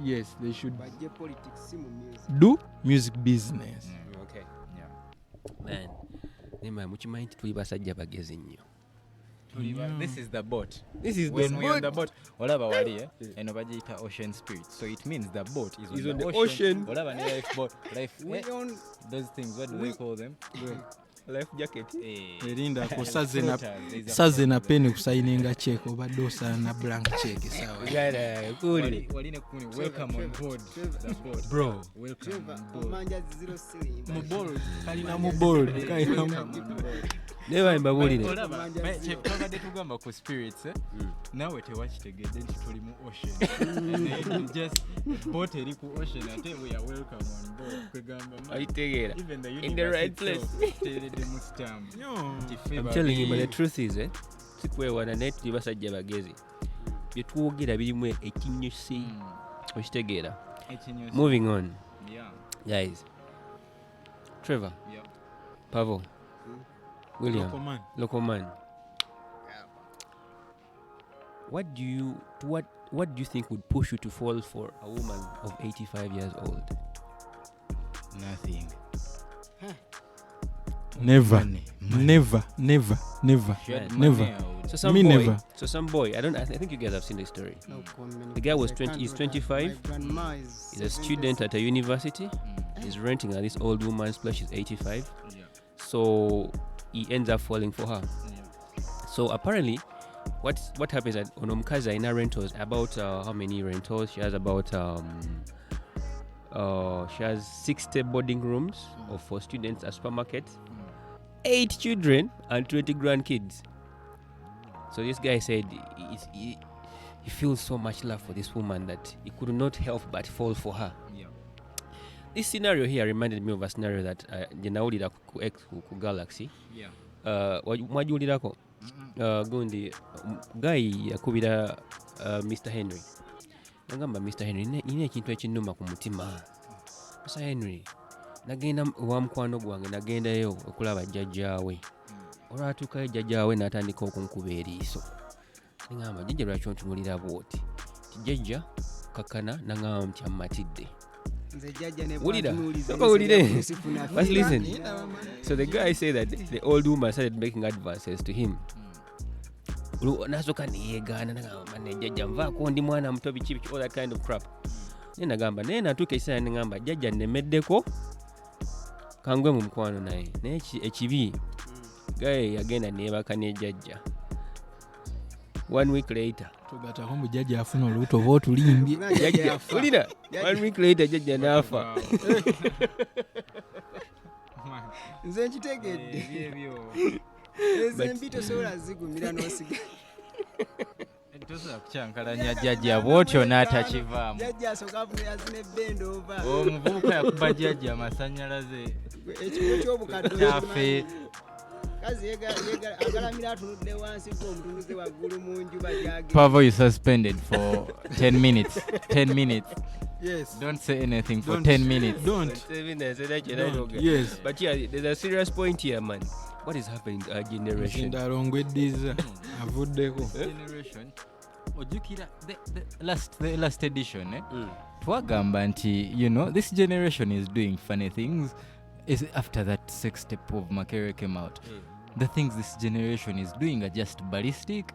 Yes, they should bajje politics si mu music. do music business. Okay. Yeah. Man. Nemba mukimanyi nti tuli basajja bagezi nnyo. This is the boat. This is When we are on the boat, olaba wali eno bagiyita ocean spirit. So it means the boat is Is on on the the ocean. ocean. Olaba ne lifeboat, We on those things. What do they call them? life jacket. erinda ko saze na peni kusaininga check obadde osaana blank check sawa welcome on board the board bro welcome on board Manja zero ceiling. mu bold kalina Never mbabulire. twabadde tugamba ku spirits nawe tewakitegedde nti tuli mu ocean just boat eri ku ocean ate we are welcome on board kwegamba Ayitegeera. even the In the right place. teredde mu stamp I'm telling you, but the truth is, sikwewana naye tuli basajja bagezi. Bye twogera birimu ekinyusi. Okitegeera. Moving on. yeah Guys. Trevor. yeah Pavo. William. Local man. What do you think would push you to fall for a woman of 85 years old? nothing never She had Never. money out. So some Me boy. never. So some boy. I think you guys have seen this story. No comment. The guy was I 20 can't he's do that. 25. My grandma is He's a student at a university. He's renting at this old woman's place. She's 85. yeah So he ends up falling for her. yeah So apparently, what happens at Onomkaza in her rentals, about how many rentals? She has about she has 60 boarding rooms of 4 students, a supermarket, 8 children, and 20 grandkids. So this guy said he feels so much love for this woman that he could not help but fall for her. yeah This scenario here reminded me of a scenario that jenawulira ku Galaxy. yeah Mwajiwulirako gundi guy yakubira Mr. Henry nagamba Mr. Henry nina ekintu ekinnuma ku mutima. Mr. Henry nagenda wa mukwano gwange nagendayo okulaba jjajjaawe olwatuukayo jjajjaawe n'atandika okunkuba eriiso nagamba jjajja lwaki ontunulira bwoti tijjajja kakkana nagamba nti ammatidde. nze jjajja ne Wulira. bwatunuuliza Soko wulire. ensifuna But fira. listen, so the guy said that the old woman started making advances to him. Nasooka neyeegaana nagamba ne jjajja nvaako ndi mwana muto biki all that kind of crap. Naye nagamba naye natuuka ekiseera negamba jjajja nnemeddeko kangwe mu mukwano naye naye ekibi guy yagenda neebaka ne jjajja. 1 week later tugatako mujjajja afuna olubuto oba otulimbye Jjajja yafa. ulira 1 week later jjajja n'afa. nze nkitegedde ezo embi tosobola zigumira n'osiga tosobola kukyankalanya jjajja bwotyo n'atakivaamu jjajja asooka afunira zina ebbendova omuvubuka yakuba jjajja amasannyalaze ekigo ky'obukadde kyafe kazi agalamira atunudde wansi ng'omutunuze waggulu mu njuba gyage Pavo is suspended for 10 minutes 10 minutes yes don't say anything for Don't. 10 minutes don't yes But yeah, there's a serious point here, man. What is happening to our generation? ndalongweddiza avuddeko generation ojjukira the last edition twagamba nti this generation is doing funny things is after that sex tape of Makerere came out the things this generation is doing are just ballistic,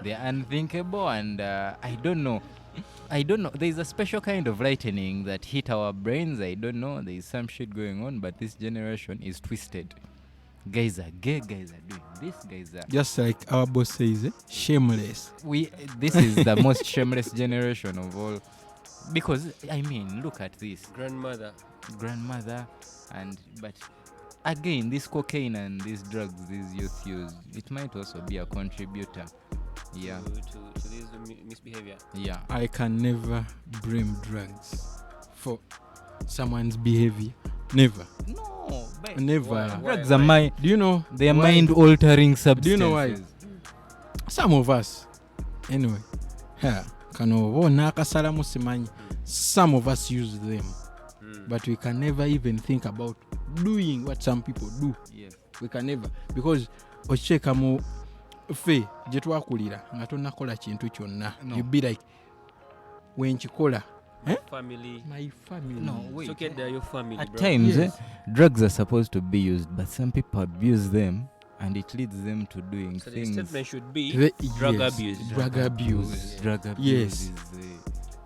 they're unthinkable, and I don't know there's a special kind of lightning that hit our brains. I don't know, there's some shit going on, but this generation is twisted. Guys are gay, guys are doing this, guys are just like our boss says shameless. This is the most shameless generation of all, because I mean, look at this Grandmother. but again, this cocaine and these drugs these youth use, it might also be a contributor. Yeah. To this misbehavior. Yeah. I can never blame drugs for someone's behavior. Never. No, but Never. drugs are mind. Do you know? They are why? mind-altering substances. Do you know why? Some of us, anyway, kano bo nakasalamu simanyi. Some of us use them, but we can never even think about doing what some people do. Yes. We can never, because okicheka mu ffe gye twakulira nga tonnakola kintu kyonna. No. You be like, wenkikola Family. my family. No, wait. It's okay, they're your family, At bro. times, Yes. drugs are supposed to be used, but some people abuse them, and it leads them to doing So the things. statement should be Drug abuse. Drug abuse. Drug abuse Yes. is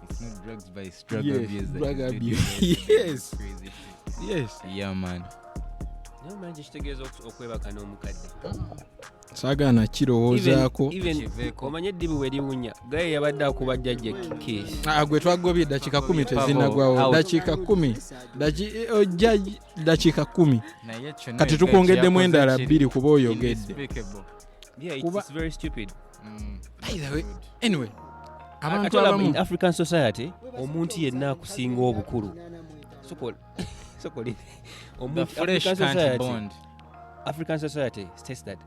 it's not drugs, but it's drug Yes, abuse. that drug is abuse. leading to Yes. crazy shit. Yes. Yeah, man. naye omanyi kitegeeza okwebaka n'omukadde saagaana kirowoozaako omanye eddibu bwe liwunya gaye yabadde akuba jjajja keesi gwe twagobye dakiika 10 tezinnagwawo dakiika 10 ojja dakiika 10 kati tukwongeddemu endala 2 kuba oyogedde it's very stupid. Anyway, abantu abamu in African society omuntu yenna akusinga obukulu African society states that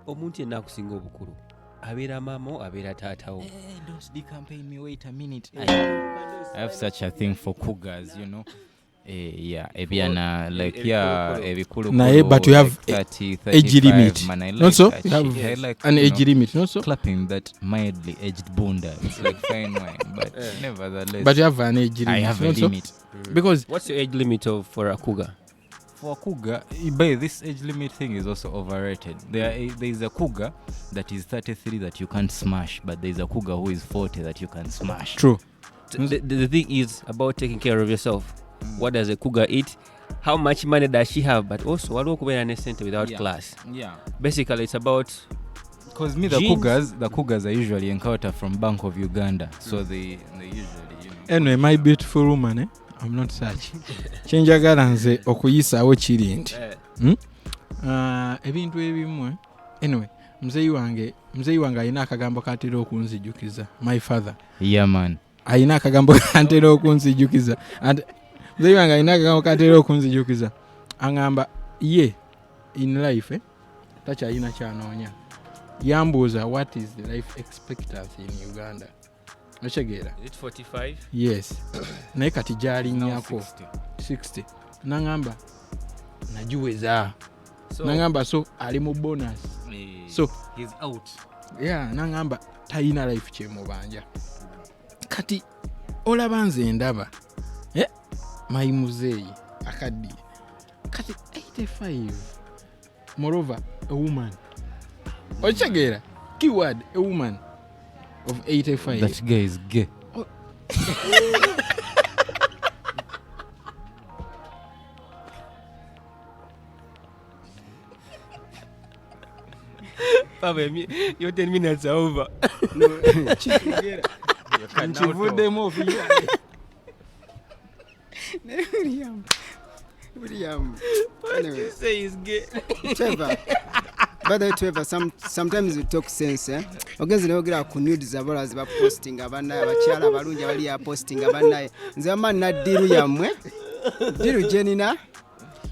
omuntu yenna akusinga obukulu abeera maama abeera taatawo. Don't decampaign me, wait a minute. I have such a thing for cougars, you know. Ebyana like ebikulu naye but you have 30, age limit. Not so? You have an age know, limit, not so? clapping that mildly aged bunda. It's like fine wine, but nevertheless. But you have an age limit. I have a limit. Because what's your age limit for a cougar? For a cougar, by this age limit thing is also overrated. There is a cougar that is 33 that you can't smash, but there is a cougar who is 40 that you can smash. True. The thing is about taking care of yourself. What does a cougar eat? How much money does she have? But also, what will an center without class? Yeah. Basically, it's about. Because me, the cougars I usually encounter from Bank of Uganda, so they usually, you know. Anyway, my beautiful woman, I'm not such. Kyenjagala nze okuyisaawo kiri nti ebintu ebimu anyway mzeyi wange alina akagambo katera okunzijukiza. My father, yeah man, alina akagambo katera okunzijukiza. Mzeyi wange alina akagambo katera okunzijukiza angamba ye in life takyalina kyanoonya. Yambuuza what is the life expectancy in Uganda. Ochegeera. Is it 45? Yes. Naye kati gyalinyako 60. Nangamba nagiweza. Nangamba so ali mu bonus. So he's out. Yeah, nangamba tayina life kyemubanja. Kati olaba nze ndaba. My muzeyi akaddi. Kati 85. Moreover, a woman. Ochegeera. Keyword, a woman of 85. That guy is gay. Papa, your 10 minutes are over. Nchivuddemu ofiya. William. Anyway, say he's gay. Trevor. By the way, Trevor, sometimes you talk sense, eh? Ogenzi neogera ku nudes abala ziba posting abana abakyala abalungi abali ya posting abana. Nze amani na diru yamwe.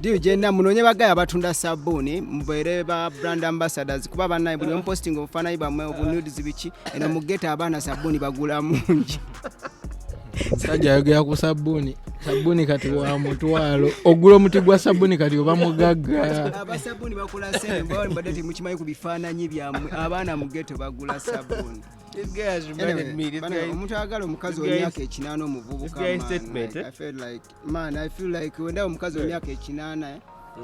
Diru jenina munonye bagaya abatunda sabuni mubere ba brand ambassadors kuba banaye buli posting ofana ibamwe obu nudes bichi eno mugeta abana sabuni bagula mungi. Sajja yogera ku sabuni kati wa mutwalo ogula omuti gwa sabuni kati oba mugagga. Abasabuni bakula sente mbawo mbadde mukimanyi ku bifaananyi byamwe abaana mu ghetto bagula sabuni. This guy has reminded me. This guy. Omuntu agala omukazi w'emyaka 8 omuvubuka. I feel like wenda omukazi w'emyaka 8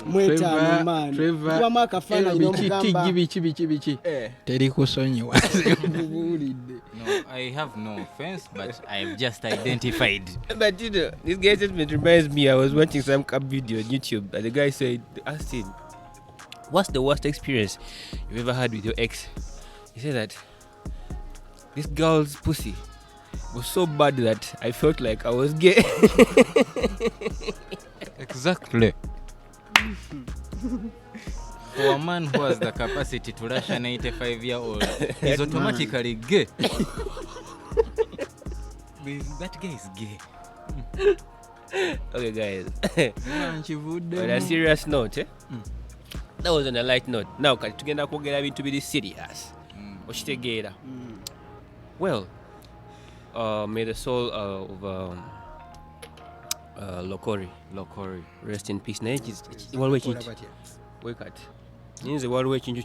mwetaano man. Kuba mwaka fana y'omugamba. Biki. Teri kusonyiwa. No, I have no offense, but I've just identified. But you know, this guy's statement reminds me. I was watching some video on YouTube, and the guy asked him, "What's the worst experience you've ever had with your ex?" He said that this girl's pussy was so bad that I felt like I was gay. Exactly. For a man who has the capacity to rush an 85-year-old, he's automatically gay. That guy is gay. Okay, guys. On a serious note, that was on a light note. Now, tugenda kwogera bintu biri serious. Okitegeera. Well, may the soul of Lokori rest in peace. Waliwo ekintu. Wake up. Ninze waliwo ekintu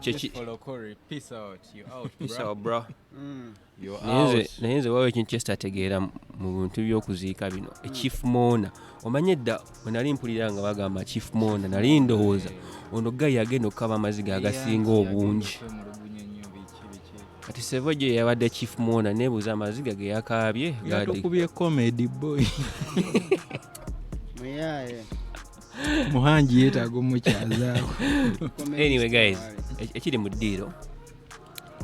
Peace out. You out, bro. Peace out, bro. You out. Nayenze waliwo ekintu kyestategeera mu bintu by'okuziika bino. Chief Mona. Omanye dda bwe nali mpulira nga bagamba Chief Mona nali ndowooza ono gayi agenda okukaba amaziga agasinga obungi. Kati Sevoje yabadde Chief Mona nebuuza amaziga ge yakaabye yakubye comedy boy. muhanji yeetaaga omukyazaako. Anyway guys, ekiri mu ddiiro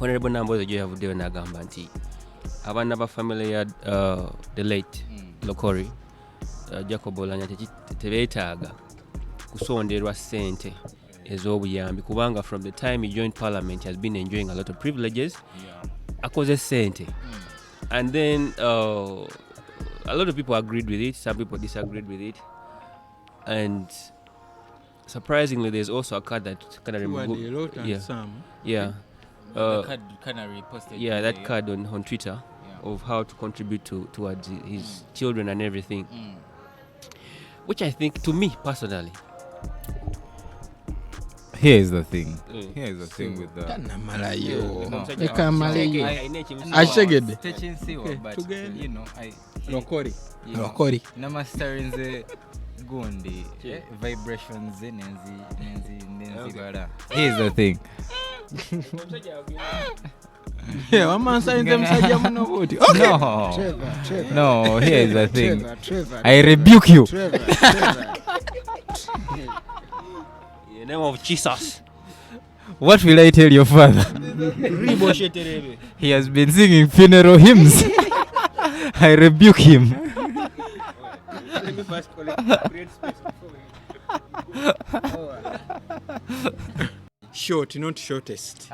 Honorable Nambozo gye yavuddeyo n'agamba nti abaana ba family ya the late Lokori Jacob Olanya tebeetaaga kusonderwa ssente ez'obuyambi kubanga from the time he joined parliament he has been enjoying a lot of privileges. Akoze ssente. And then a lot of people agreed with it, some people disagreed with it. And surprisingly, there's also a card that kind of removed. Yeah. The card kind of reposted. Yeah, that card on Twitter of how to contribute towards his children and everything. Which I think, to me personally, here's the thing with the ashegedde but you know lokori namastarinze gundi vibrations nenzibala. Here's the thing. wamansainze musajja muno bwoti. No, here's the thing. I rebuke you. in the name of Jesus. What will I tell your father? He has been singing funeral hymns. I rebuke him. Let me first create space before we... Short, not shortest.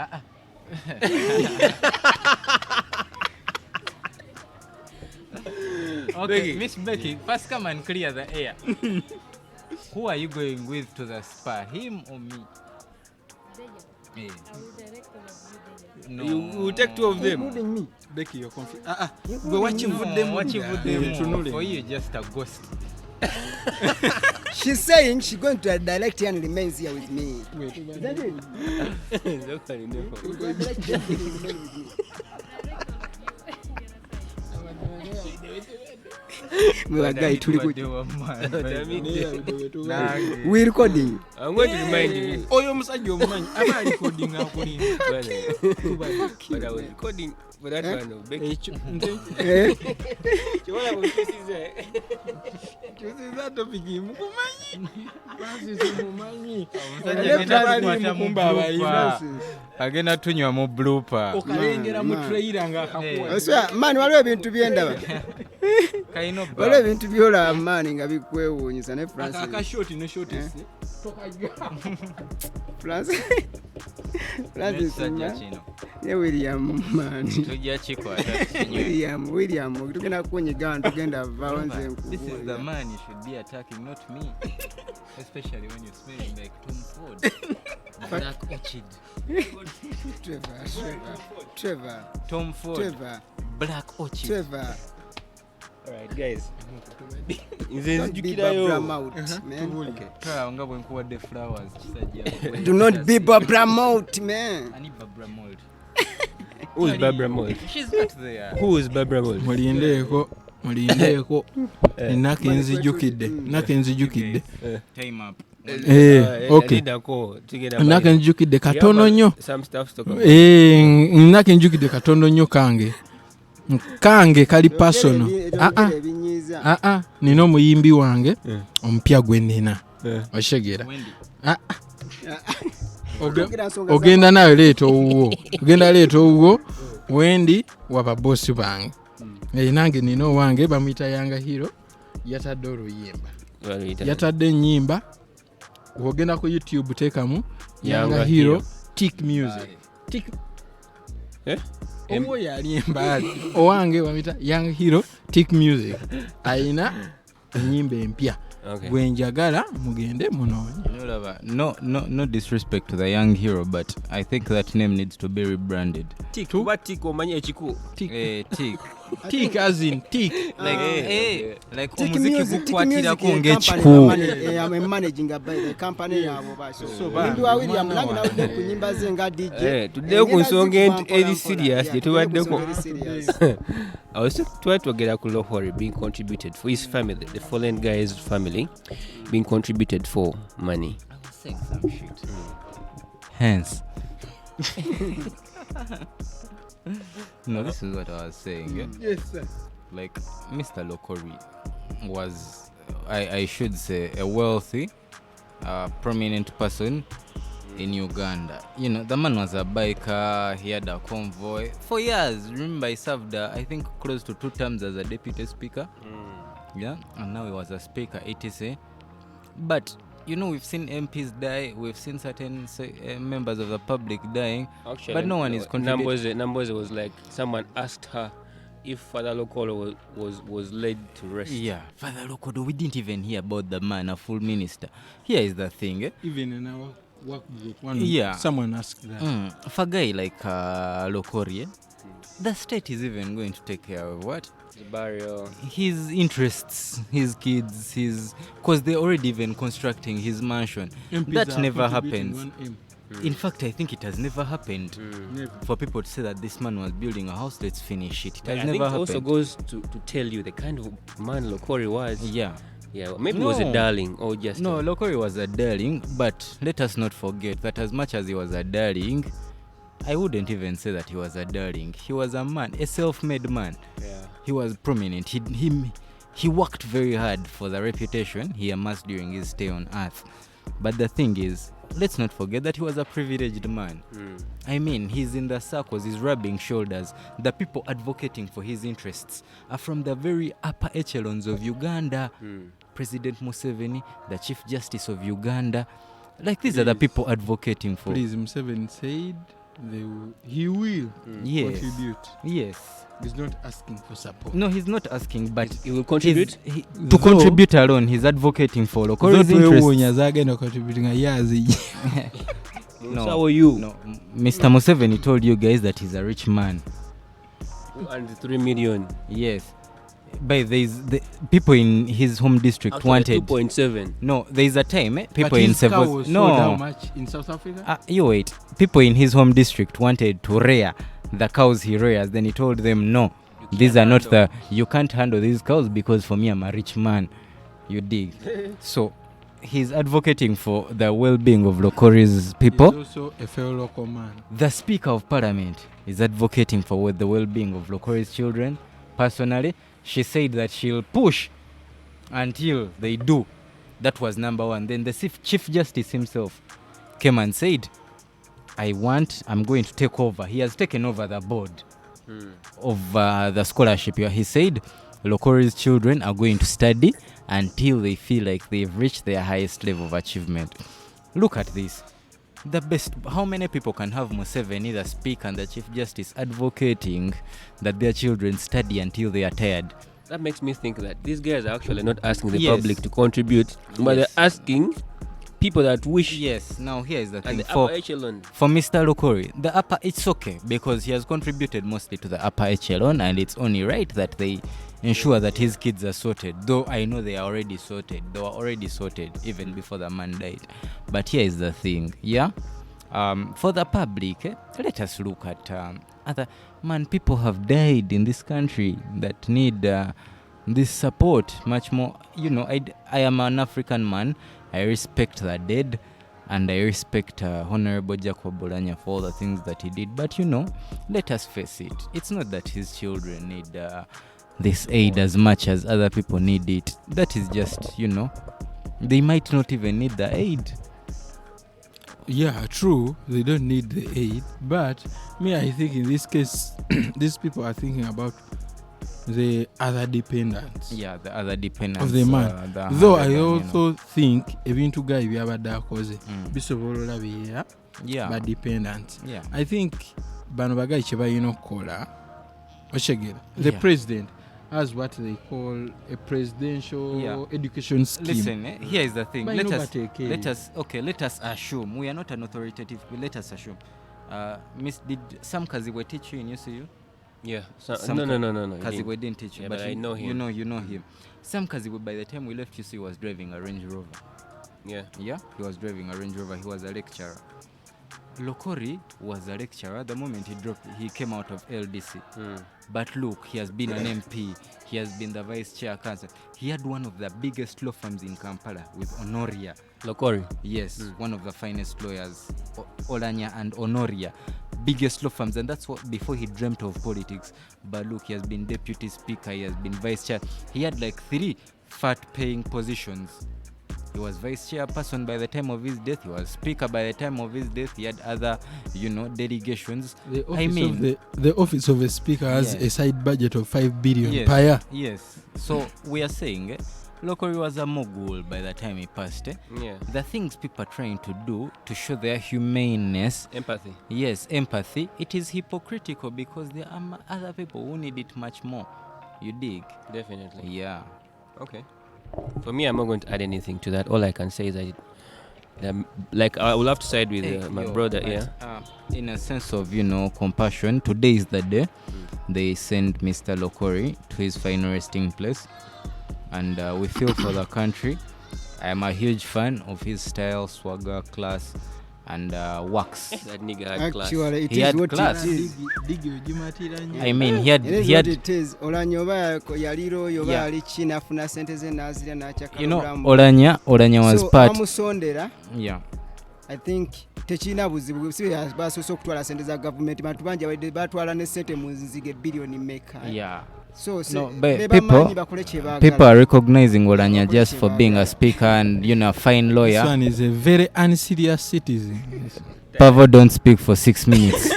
Okay, Miss Becky, first come and clear the air. Who are you going with to the spa, him or me? Yeah. No. You will take two of them. Including me. Becky, you're confused. We're watching them. For you, just a ghost. She's saying she's going to direct and remains here with me. Wait, is that it? We recording. I'm going to remind you. Oh, you're recording. I'm recording now. But I was recording for that one. Becky. Agenda tunywa mu blooper. Okalengera mu trailer ng'akakuwa. Man, waliwo ebintu byendaba. Waliwo ebintu byola amaani nga bikwewuunyisa ne Francis. Akashoti ne shortest. Francis ne William man. Tujja kikwata William tugenda kunyiga tugenda vaawo nze nkubuulira. This is the man you should be attacking, not me. Especially when you're smelling like Tom Ford. Black Orchid. Trevor. Tom Ford. Trevor. Black Orchid. Trevor. Alright guys. Don't be Babram out, man. Okay. Nga bwe nkuwadde flowers kisajja. Do not be Babram out, man. I need Barbara Mold. Who is Barbara Mold? She's not there. Who is Barbara Mold? Mulindeeko ennaku enzijukidde. Time up. Okay. Ennaku enzijukidde katono nnyo. Ennaku enzijukidde katono nnyo kange kali personal. Nina omuyimbi wange omupya gwe nina oshegera. Ogenda nawe leeta owuwo Wendi waba bosi bange. Nange nina owange bamuyita Yanga Hero yatadde oluyimba. Yatadde ennyimba. Ogenda ku YouTube teekamu Yanga Hero Tick Music. Tick Owo yali embali. Owange bamuyita Yanga Hero Tick Music. Ayina ennyimba empya. Gwe njagala mugende munoonye. No disrespect to the Young Hero, but I think that name needs to be rebranded. Tick omanye ekiku. Tick as in tick. Like omuziki gukwatirako ng'ekiku. I'm managing by the company yabo baso. Ndwa William nange nawudde ku nnyimba ze nga DJ. Tuddeyo ku nsonga eri serious gye tubaddeko. I was trying to get a Lokori being contributed for his family, the fallen guy's family, being contributed for money. I was saying some shit. Hence. No, this is what I was saying. Yes, sir. Like, Mr. Lokori was I should say, a wealthy, prominent person in Uganda. You know, the man was a biker, he had a convoy. For years, remember, he served, I think, close to 2 terms as a deputy speaker. Yeah, and now he was a speaker, etc. But, you know, we've seen MPs die, we've seen certain members of the public dying, Actually, but no one is contributing. Numbers was like someone asked her if Father Lokolo was laid to rest. Yeah, Father Lokodo, we didn't even hear about the man, a full minister. Here is the thing, Even in our work group, someone asked that. For a guy like Lokori, the state is even going to take care of what? The burial. His interests, his kids, because they're already even constructing his mansion. MPs That are never contributing happens. 1M. In fact, I think it has never happened Never. for people to say that this man was building a house, let's finish it. It has I never think it happened. also goes to tell you the kind of man Lokori was. Yeah. Yeah, maybe he was a No. darling or just No, Lokori was a darling, but let us not forget that as much as he was a darling, I wouldn't even say that he was a darling. He was a man, a self-made man. Yeah. He was prominent. He worked very hard for the reputation he amassed during his stay on earth. But the thing is, let's not forget that he was a privileged man. I mean, he's in the circles, he's rubbing shoulders. The people advocating for his interests are from the very upper echelons of Uganda. President Museveni, the Chief Justice of Uganda. Like, these are the people advocating for. Please, Museveni said he will Yes. contribute. Yes. He's not asking for support. No, he's not asking, but He will contribute. to contribute alone, he's advocating for Lokori's interests. zagenda contributing a yazi. No, How are you? No, Mr. Museveni told you guys that he's a rich man. And 3 million. Yes. But there's the people in his home district Actually, wanted. 2.7. No, there's a time people But in his cow was sold how No. much in South Africa? You wait. People in his home district wanted to rear the cows he rears. Then he told them, no, these are not you can't handle these cows because for me, I'm a rich man. You dig? So he's advocating for the well-being of Lokori's people. He's also a fellow local man. The Speaker of Parliament is advocating for the well-being of Lokori's children. Personally, she said that she'll push until they do. That was number one. Then the Chief Justice himself came and said, I'm going to take over. He has taken over the board of the scholarship. He said Lokori's children are going to study until they feel like they've reached their highest level of achievement. Look at this. The best. How many people can have Museveni, the Speaker, and the Chief Justice advocating that their children study until they are tired? That makes me think that these guys are actually not asking the Yes. public to contribute, but Yes. they're asking people that wish. Yes. Now here is the And thing. the upper echelon. For Mr. Lokori, the upper, it's okay because he has contributed mostly to the upper echelon, and it's only right that they ensure that his kids are sorted. Though I know they are already sorted. They were already sorted even before the man died. But here is the thing, yeah? For the public, let us look at other... Man, people have died in this country that need this support much more. You know, I am an African man. I respect the dead. And I respect Honorable Jacob Bolanya for all the things that he did. But, you know, let us face it. It's not that his children need this aid as much as other people need it. That is just, you know, they might not even need the aid. Yeah, true. They don't need the aid. But I think in this case, these people are thinking about the other dependents. Yeah, the other dependents of the man. Though I also think ebintu guy byabadde akoze bisobola olabira ba dependents. Yeah. I think bano bagayi kye balina okukola oshegera. The president has what they call a presidential education scheme. Listen, here is the thing. Let us assume we are not an authoritative. But let us assume. Did Sam Kaziwe teach you in UCU? Yeah. No. Kaziwe didn't teach you, Yeah, but I know him. You know him. Sam Kaziwe, by the time we left UCU, was driving a Range Rover. Yeah. Yeah, he was driving a Range Rover. He was a lecturer. Lokori was a lecturer. The moment he came out of LDC. But look, he has been an MP. He has been the vice chair council. He had one of the biggest law firms in Kampala with Honoria. Lokori. Yes, one of the finest lawyers, Olanya and Honoria. Biggest law firms, and that's what before he dreamt of politics. But look, he has been deputy speaker, he has been vice chair. He had like 3 fat-paying positions. He was vice chairperson by the time of his death. He was speaker by the time of his death. He had other, delegations. The office of a speaker has a side budget of 5 billion yes, per year. Yes. So we are saying, Lokori was a mogul by the time he passed. Yeah. The things people are trying to do to show their humaneness. Empathy. Yes, empathy. It is hypocritical because there are other people who need it much more. You dig? Definitely. Yeah. Okay. For me, I'm not going to add anything to that. All I can say is that, like, I will have to side with my brother. Yeah. In a sense of, compassion, today is the day they send Mr. Lokori to his final resting place. And we feel for the country. I am a huge fan of his style, swagger, class, and works. That nigga had class. Actually, it He is had what class. it is. I mean, he It is had what it is. Olanya oba yaliro yoba ali china afuna sente ze nazira n'achaka Olanya was part. Amusondera. Yeah. I think techina buzibu basoose okutwala sente za government bantu bangi abadde batwala ne sente mu nzige billion maker. Yeah. So but people are recognizing Olanya just for being a speaker and a fine lawyer. This one is a very unserious citizen. Pavo don't speak for 6 minutes.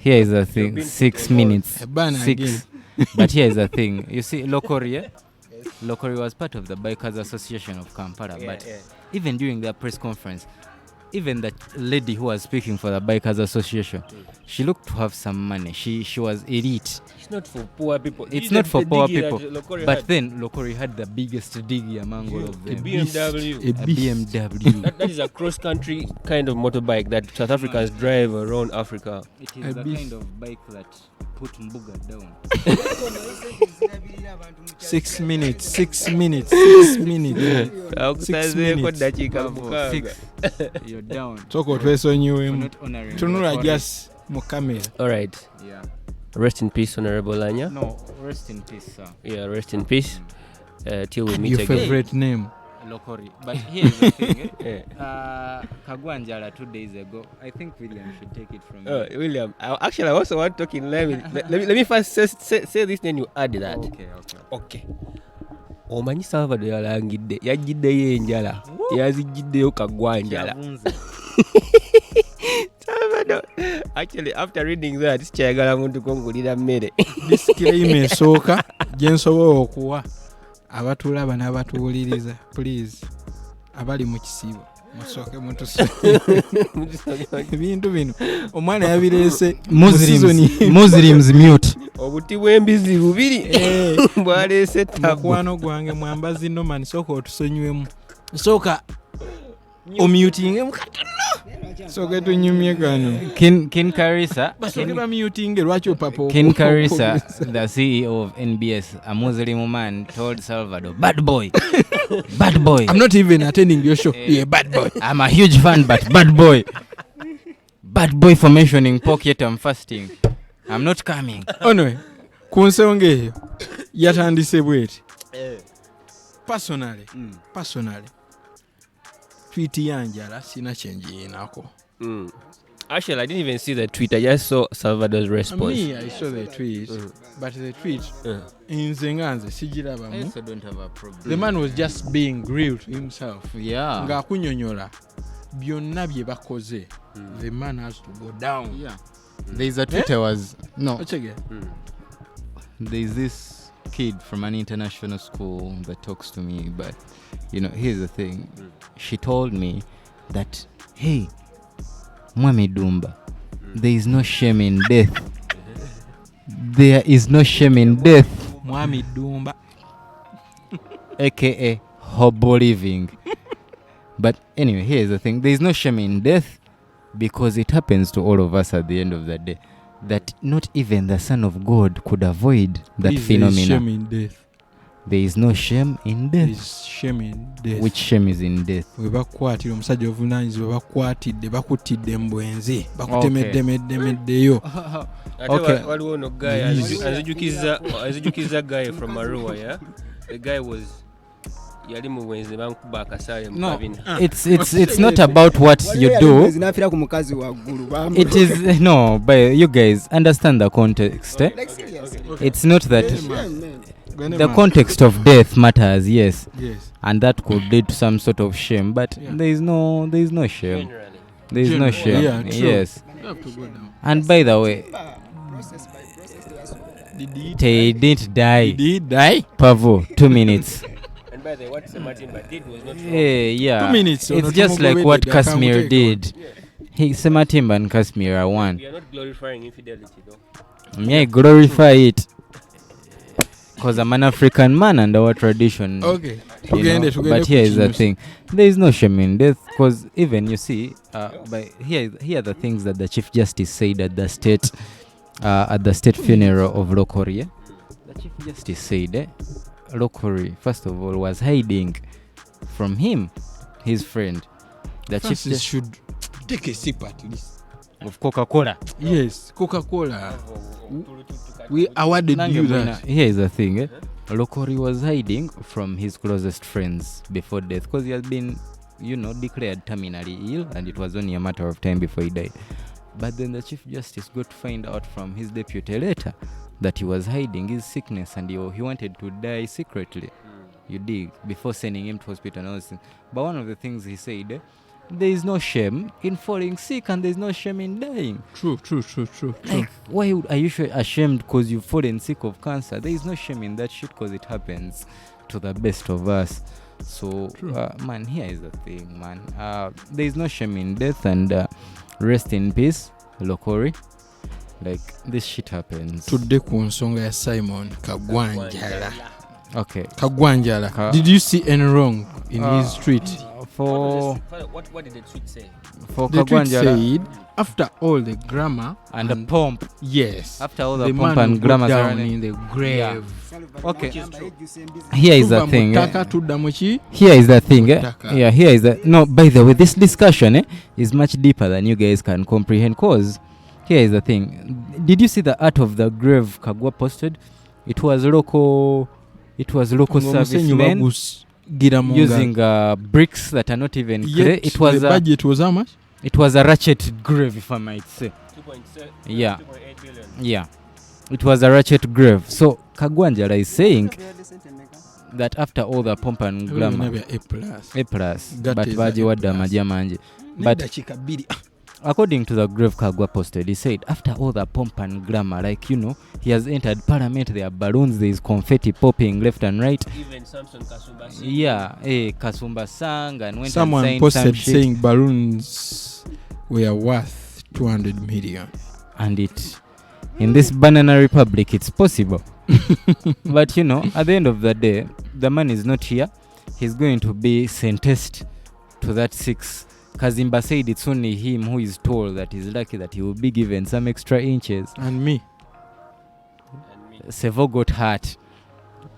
Here is the thing, 6 minutes. Six. But here is the thing. You see, Lokori was part of the Bikers Association of Kampala. But even during their press conference, even the lady who was speaking for the Bikers Association, she looked to have some money. She was elite. It's not for poor people. It's not for poor people. But then Lokori had the biggest diggy among all of them. A BMW. A BMW. That is a cross-country kind of motorbike that South Africans drive around Africa. It is the kind of bike that put Mbuga down. 6 minutes. 6 minutes. 6 minutes. You're down. Soko twesonyiwemu. Not honoring Tunula the just mu camera. All right. Yeah. Rest in peace, Honorable Lanya. No, rest in peace, sir. Yeah, rest in peace. Till we meet Your again. favorite name. Lokori. But here's the thing. Kagwanjala 2 days ago. I think William should take it from you. William, I also want to talk in language. Let me first say this, then you add that. Okay. Omanyi Salvador yalangidde yajjiddeyo enjala yazijjiddeyo kagwanjala. Salvador, actually after reading that sikyayagala muntu kongulira mmere. Disclaimer esooka gye nsobola okuwa abatulaba n'abatuwuliriza, please abali mu kisiibo musooke ebintu bino omwana yabireese Muslims mute. Obuti bw'embizi bubiri bwaleese mukwano gwange mwambazi nomani sooka otusonyiwemu sooka omutingemu katono sooka tunyumye gano Kin Karisa. basooke bamutinge lwaki opapa Kin Karisa, the CEO of NBS, a Muslim man, told Salvador, bad boy. Bad boy. I'm not even attending your show. You're a bad boy. I'm a huge fan, but bad boy. Bad boy for mentioning pork, yet I'm fasting. I'm not coming. Anyway, ku nsonga eyo yatandise bweti. Personally, tweet yanjala sina kyenjiyinako. Actually, I didn't even see the tweet. I just saw Salvador's response. Me, I saw the tweet, but the tweet nze nga nze sigirabamu. I also don't have a problem. The man was just being real to himself. Yeah. Ng'akunyonyola byonna bye bakoze. The man has to go down. Yeah. There's a tweet I was... No. What's again? There's this kid from an international school that talks to me, but, here's the thing. She told me that, hey, Mwami Dumba, there is no shame in death. There is no shame in death. Mwami Dumba. AKA hobo living. But anyway, here's the thing. There is no shame in death because it happens to all of us at the end of the day. That not even the Son of God could avoid that phenomenon. There is shame in death. There is no shame in death. There is shame in death. Which shame is in death? We bakwatira omusajja ovunaanyizibwa bakwatidde bakutidde mu bwenzi bakutemeddeyo. Okay. Waliwo no guy azijukiza guy from Arua, yeah? The guy was yali mu bwenzi bankuba akasaale mu kabina. It's not about what you do. It is no, but you guys understand the context. It's not that the context of death matters, yes, Yes. and that could lead to some sort of shame. But Yeah. there is no shame. Generally. There is no Generally, shame. yeah, true. Yes. You have to go down. And by the way, Process by process to us. they didn't die. Did he die? Pavo, 2 minutes. And by the way, what St. Martin did was not wrong. Yeah. 2 minutes, so It's not just like Tomogobede, what they can't Kashmir take did. He Sematimba and Kashmir are one. We are not glorifying infidelity, though. Me, I glorify it because I'm an African man and our tradition. Okay. you know. But here is the thing: there is no shame in death, because even you see, by here are the things that the Chief Justice said at the state funeral of Lokori. Yeah? The Chief Justice said, Lokori first of all was hiding from him, his friend. The Chief Francis Justice should take a sip at least. of Coca-Cola. Yes, Coca-Cola. We awarded you that. Here is the thing: Lokori was hiding from his closest friends before death, because he had been, declared terminally ill, and it was only a matter of time before he died. But then the Chief Justice got to find out from his deputy later that he was hiding his sickness, and he wanted to die secretly. You dig? Before sending him to hospital and all this. But one of the things he said, there is no shame in falling sick, and there is no shame in dying. True. Like, why are you ashamed because you've fallen sick of cancer? There is no shame in that shit, because it happens to the best of us. So, man, here is the thing, man. There is no shame in death, and rest in peace, Lokori. Like, this shit happens. Tudde ku nsonga ya Simon Kagwanjala. Okay. Kagwanjala. Did you see any wrong in his tweet? For What did the tweet say? for The tweet Kagwanjala said, after all the grammar and the pomp, yes, after all the the pomp man and will go glamour down surrounding. in the grave. Okay. Okay. Here is the thing. Mutaka tudda mu ki? Here is the thing. Mutaka. Yeah, here is the. No, by the way, this discussion is much deeper than you guys can comprehend. Cause here is the thing. Did you see the art of the grave Kagwa posted? It was local Ng'omusenyu servicemen bagugira mu ngalo. using bricks that are not even clay. Yet the budget was how much? It was a ratchet grave, if I might say. 2.8 Yeah. billion. Yeah, it was a ratchet grave. So Kagwanjala is saying that after all the pomp and glamour, A+, Got but is baji a wadda A+. amajja mangi. But Neddakiika bbiri. according to the grave Kagwa posted, he said after all the pomp and glamour, like, he has entered parliament, there are balloons, there is confetti popping left and right. Even Samson Kasumba. Yeah, Kasumba sang and went Someone and signed posted some shit. saying balloons were worth 200 million. And in this banana republic, it's possible. But at the end of the day, the man is not here. He's going to be sentenced to that 6. Kazimba said it's only him who is told that he's lucky that he will be given some extra inches. And me. Sevo got hurt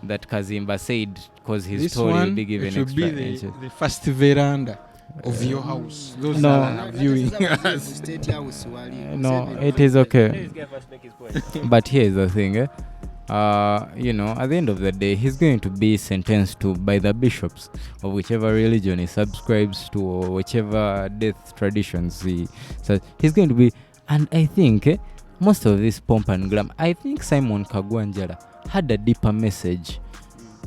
that Kazimba said because he's This told he'll one be given should extra be inches. the first veranda of your house. Those No. are viewing us. No, it is okay. This guy first make his point. But here's the thing, at the end of the day, he's going to be sentenced to by the bishops of whichever religion he subscribes to, or whichever death traditions so he's going to be. And I think most of this pomp and glam, I think Simon Kagwanjala had a deeper message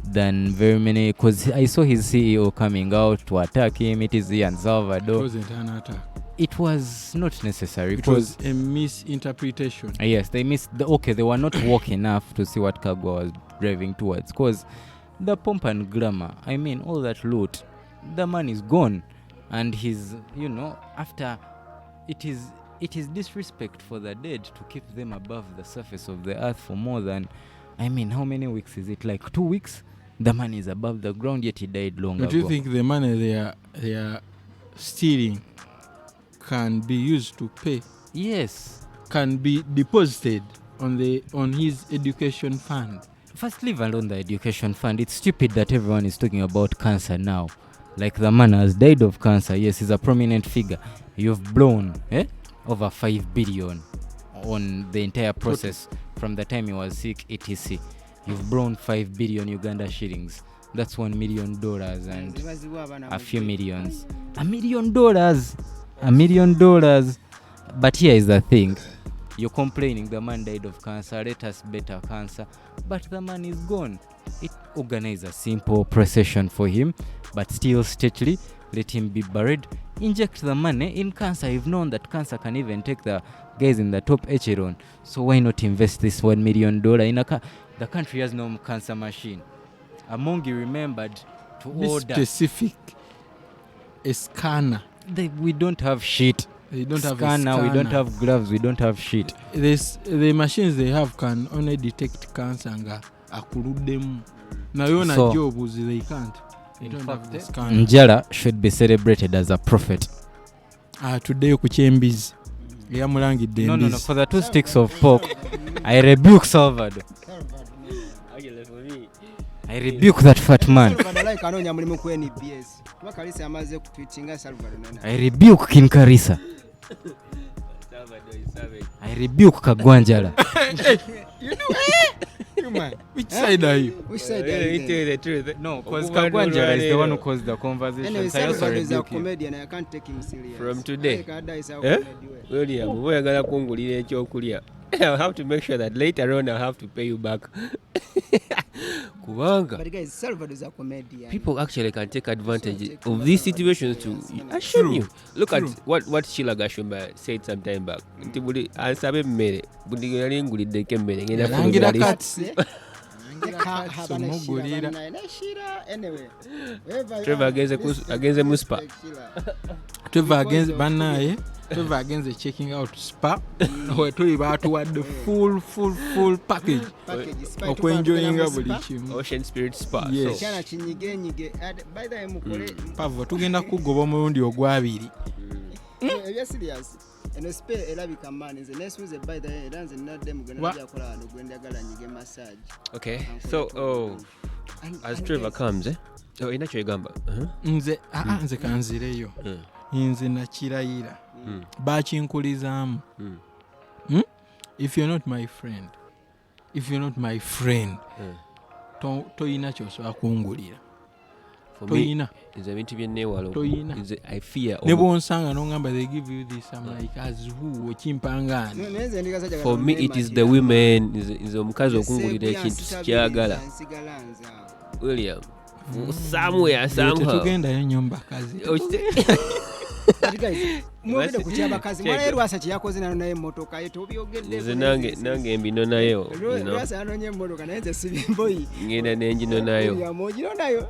than very many, because I saw his CEO coming out to attack him. It is he and It Salvador. wasn't an attack. It was not necessary. It was a misinterpretation. Yes, they missed. They were not woke enough to see what Kagwa was driving towards. Because the pomp and glamour, I mean, all that loot, the man is gone, and he's, after it is disrespect for the dead to keep them above the surface of the earth for more than, I mean, how many weeks is it? Like 2 weeks. The man is above the ground, yet he died long But ago. do you think the money they are stealing can be used to pay? Yes. Can be deposited on his education fund? First, leave alone the education fund. It's stupid that everyone is talking about cancer now. Like, the man has died of cancer. Yes, he's a prominent figure. You've blown over 5 billion on the entire process from the time he was sick, etc. You've blown 5 billion Uganda shillings. That's $1 million and a few millions. $1 million. $1 million. But here is the thing. You're complaining the man died of cancer, let us better cancer, but the man is gone. It organize a simple procession for him, but still stately, let him be buried. Inject the money in cancer. You've known that cancer can even take the guys in the top echelon. So why not invest this $1 million in the country has no cancer machine. Amongi remembered to Be order. specific. A scanner. We don't have shit. They don't have a Scanner, scanner. we don't have gloves, we don't have shit. The machines they have can only detect cancer nga akuluddemu. Nayo na So, jobs they can't. They in don't fact, have the scanner. Njala should be celebrated as a prophet. Today ku kyembizi. Yamulangidde No, embizi. for the 2 sticks of pork, I rebuke Salvador. I rebuke that fat man. Salvador kanoonya mulimu ku NBS. Kuba Kalisa amaze kutweetinga Salvador nana. I rebuke King Karisa. I rebuke Kagwanjala. Which side are you? Which side are you then? the truth. No, because Kagwanjala is the one who caused the conversation. Anyway, So I also Salvador is a rebuke him. comedian. I can't take him serious. From today. Kada is a Eh? comedian. William, we are gonna kungulira ekyokulya. I'll have to make sure that later on I'll have to pay you back. Kubanga But guys, Salvador is a comedian. people actually can take advantage of these situations to assure you. Look at what Sheila Gashumba said some time back. Nti buli ansabe mmere buli yali nguliddeko emmere ngenda Yalangira kulugula katsi. Somugulira. Trevor agenze mu spa. Trevor against bannaye. Trevor against checking out spa. Where tuli batuwadde full package. Okwenjoyinga buli kimu. Ocean Spirit Spa. Yes. So, Kyana kinyigenyige. By the way, mukole. Pavo tugenda kugoba omulundi ogwabiri. Ebya serious. Eno spe erabika man is next week by the way era nze nadde mugenda kukola wano gwendagala nyige massage. okay. So, as Trevor comes, oh, inacho igamba. Nze kanzireyo. Nze nakirayira. Bakinkulizaamu. If you're not my friend, toyina kyosobola kungulira. For Toyina. me, is ebintu byenneewalo. Toyina. I fear. Ne bwonsanga n'ongamba they give you this, I'm like, as who okimpangani. Nenze ndi kasajja. For me, it is the women. Is omukazi okungulira ekintu sikyagala. William, somewhere, somehow. Tetugendayo nnyo mu bakazi. Mwogede ku kyabakazi mwala Lwasa kyeyakoze nano naye emmotoka ye tobyogedde. Nze nange embino nayo. Lwasa anonye emmotoka naye nze sibimboyi. Ngenda n'engino nayo. Yamojiro nayo.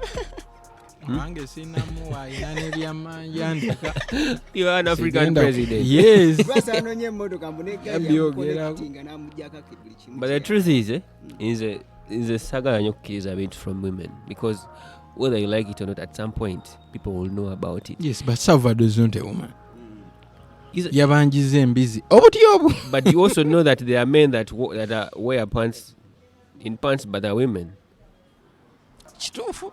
Nange sinamu ayina n'ebyamanja ndeka. You are an African president. Yes. Lwasa anonye emmotoka mbuneka yamukonekitinga n'amujjako buli kimu. But the truth is a sagala nnyo kukkiriza bintu from women because whether you like it or not, at some point people will know about it. Yes, but Salvador is not a woman. Yabanjiza embizi. Obuti obu. But you also know that there are men that wear pants but are women. Kituufu.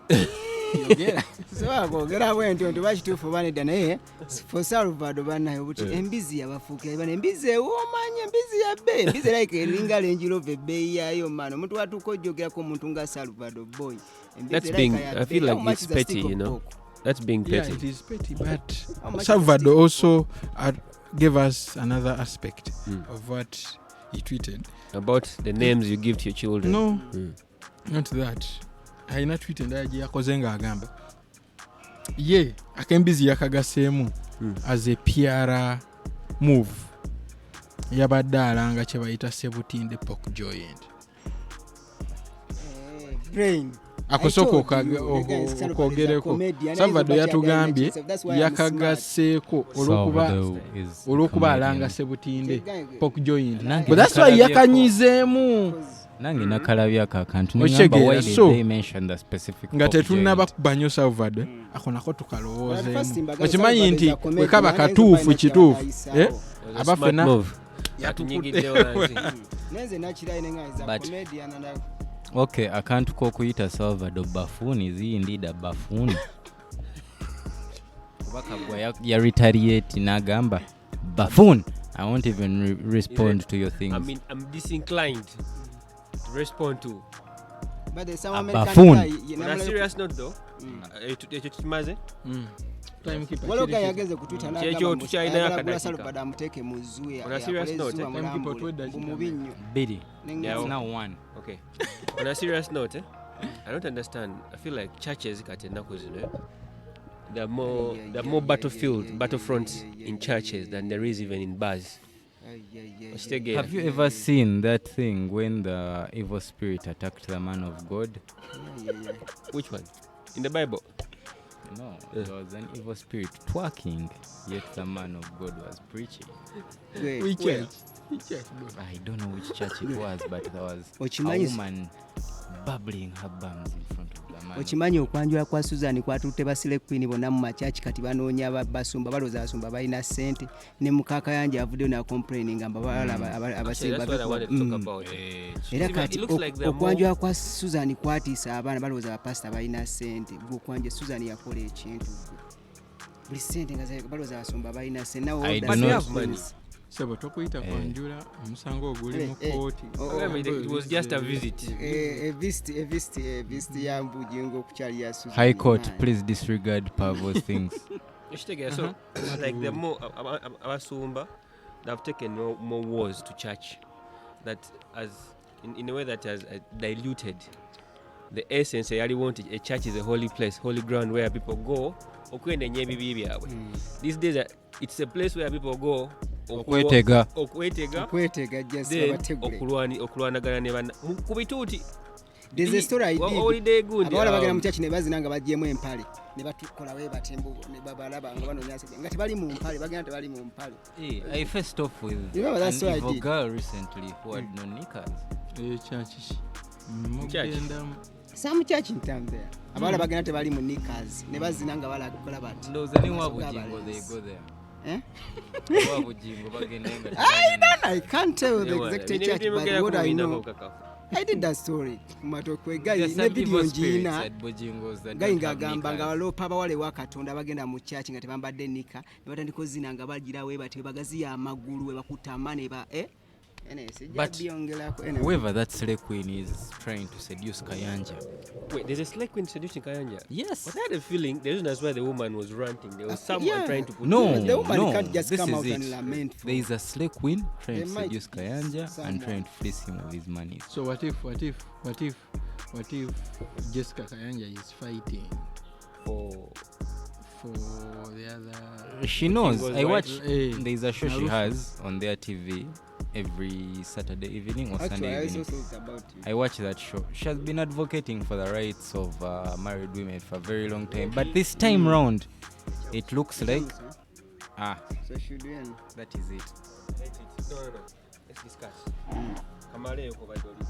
So kwogera bwentyo nti kituufu banedda naye for Salvador banaye obuti embizi yabafuuka bana embizi ewomanya embizi yabbe embizi like eringa Range Rover ebbeeyi yaayo mano omuntu watuuka ojjogerako omuntu nga Salvador boy. That's being, I feel like it's petty, you know. That's being petty. Yeah, it is petty, but Salvador also gave us another aspect of what he tweeted. About the names you give to your children. No, not that. Alina tweet endala gye yakoze ng'agamba ye akembizi yakagaseemu as a PR move yabadde alanga kye bayita sebutinde pork joint. Brain. Akosoka okwogereko Salvador yatugambye yakagaseeko olw'okuba alanga sebutinde pork joint. But that's why yakanyizeemu. Nange nakalabyako akantu nga tetunnaba kuba nnyo Salvador ako nako tukalowoozeemu. Okimanyi nti bwe kaba katuufu kituufu abafena yatunyigidde wansi. Okay, akantu k'okuyita Salvador buffoon is he indeed a buffoon? Kubakagwa ya retaliate n'agamba buffoon. I won't even respond to your things. I mean, I'm disinclined to respond to. But there's some A American buffoon. guy, On a serious note though, ekyo kimaze timekeeper waliwo kiri yageze ku Twitter Kyekyo tukyalinayo n'agamba akadakiika. Salvador amuteeke mu zoo On a serious note, timekeeper twedda mubi nnyo. Biddy. N'engezi- It's now one. Okay. On a serious note, I don't understand. I feel like churches kati ennaku zino there are more battlefronts in churches than there is even in bars. Okitegeera? Have you ever seen that thing when the evil spirit attacked the man of God? Which one? In the Bible? No, there was an evil spirit twerking, yet the man of God was preaching. Which church? Bro? I don't know which church it was, but there was a Okimanyi- woman bubbling her bums in front of the man. okimanyi okwanjula kwa Susan kwatutte ba Slayqueens bonna mu makyaki kati banoonya basumba balooza basumba balina ssente ne mukakayanja avuddeyo na complaining nga Actually, that's what I wanted to talk about. era It kati looks like they're okwanjula kwa Susan kwatiisa abaana balowooza bapasita balina ssente gwokwanja Susan yakola ekintu buli ssente nga balowooza basumba balina ssente nawe I order do not- Slayqueens. Sebo tokuyita kwanjula omusango oguli mu kooti. It was just a visit. Visit ya mbuji ng'okukyali ya Susan. High Court, please disregard perverse things. Okitegeera? So like the more abasumba, they've taken more wars to church that has in a way that has diluted the essence. I really wanted a church is a holy place, holy ground where people go okwenenya ebibi byabwe. These days it's a place where people go Okwetega. Kwetega just then abategule. okulwanagana ne bana ku bituuti. There's a story I did. Holiday good. Abawala bagenda mu church ne bazina nga bagyemu empale ne batukola we batembo ne babalaba nga banoonya ssente nga tebali mu mpale bagenda tebali mu mpale. I faced off with You remember that story I an evil did? girl recently who had no knickers. Church. Church. Some church in town there. Abawala bagenda tebali mu knickers ne bazina nga balakola bati. Ndowooza ne wabujingo they go there. Eh? Wabujingo bagenda nga I can't tell the exact church but what I know. I did that story. Matokwe guy ne video njina. Guy ngagamba nga balopa abawale wa Katonda bagenda mu church nga tebambadde nika ne batandika ozina nga bagira we bati bagaziya amagulu we bakutama ne ba But whoever that Slayqueen is trying to seduce Kayanja. Wait, there's a Slayqueen seducing Kayanja? Yes. But I had a feeling the reason that's why the woman was ranting. There was someone yeah. trying to put No, The woman no, can't just this come is out it. and lament for- There is a Slayqueen trying There to might seduce be Kayanja someone. and trying to fleece him of his money. So what if Jessica Kayanja is fighting for the other? She knows. goes I right. watch. Hey, There's a show she Naruto. has on their TV every Saturday evening or Actually, Sunday I evening. also thought about it. I watch that show. She has been advocating for the rights of married women for a very long time. But this time round, it looks like So should we end? that is it. No. Let's discuss. Kamale yoko badoli.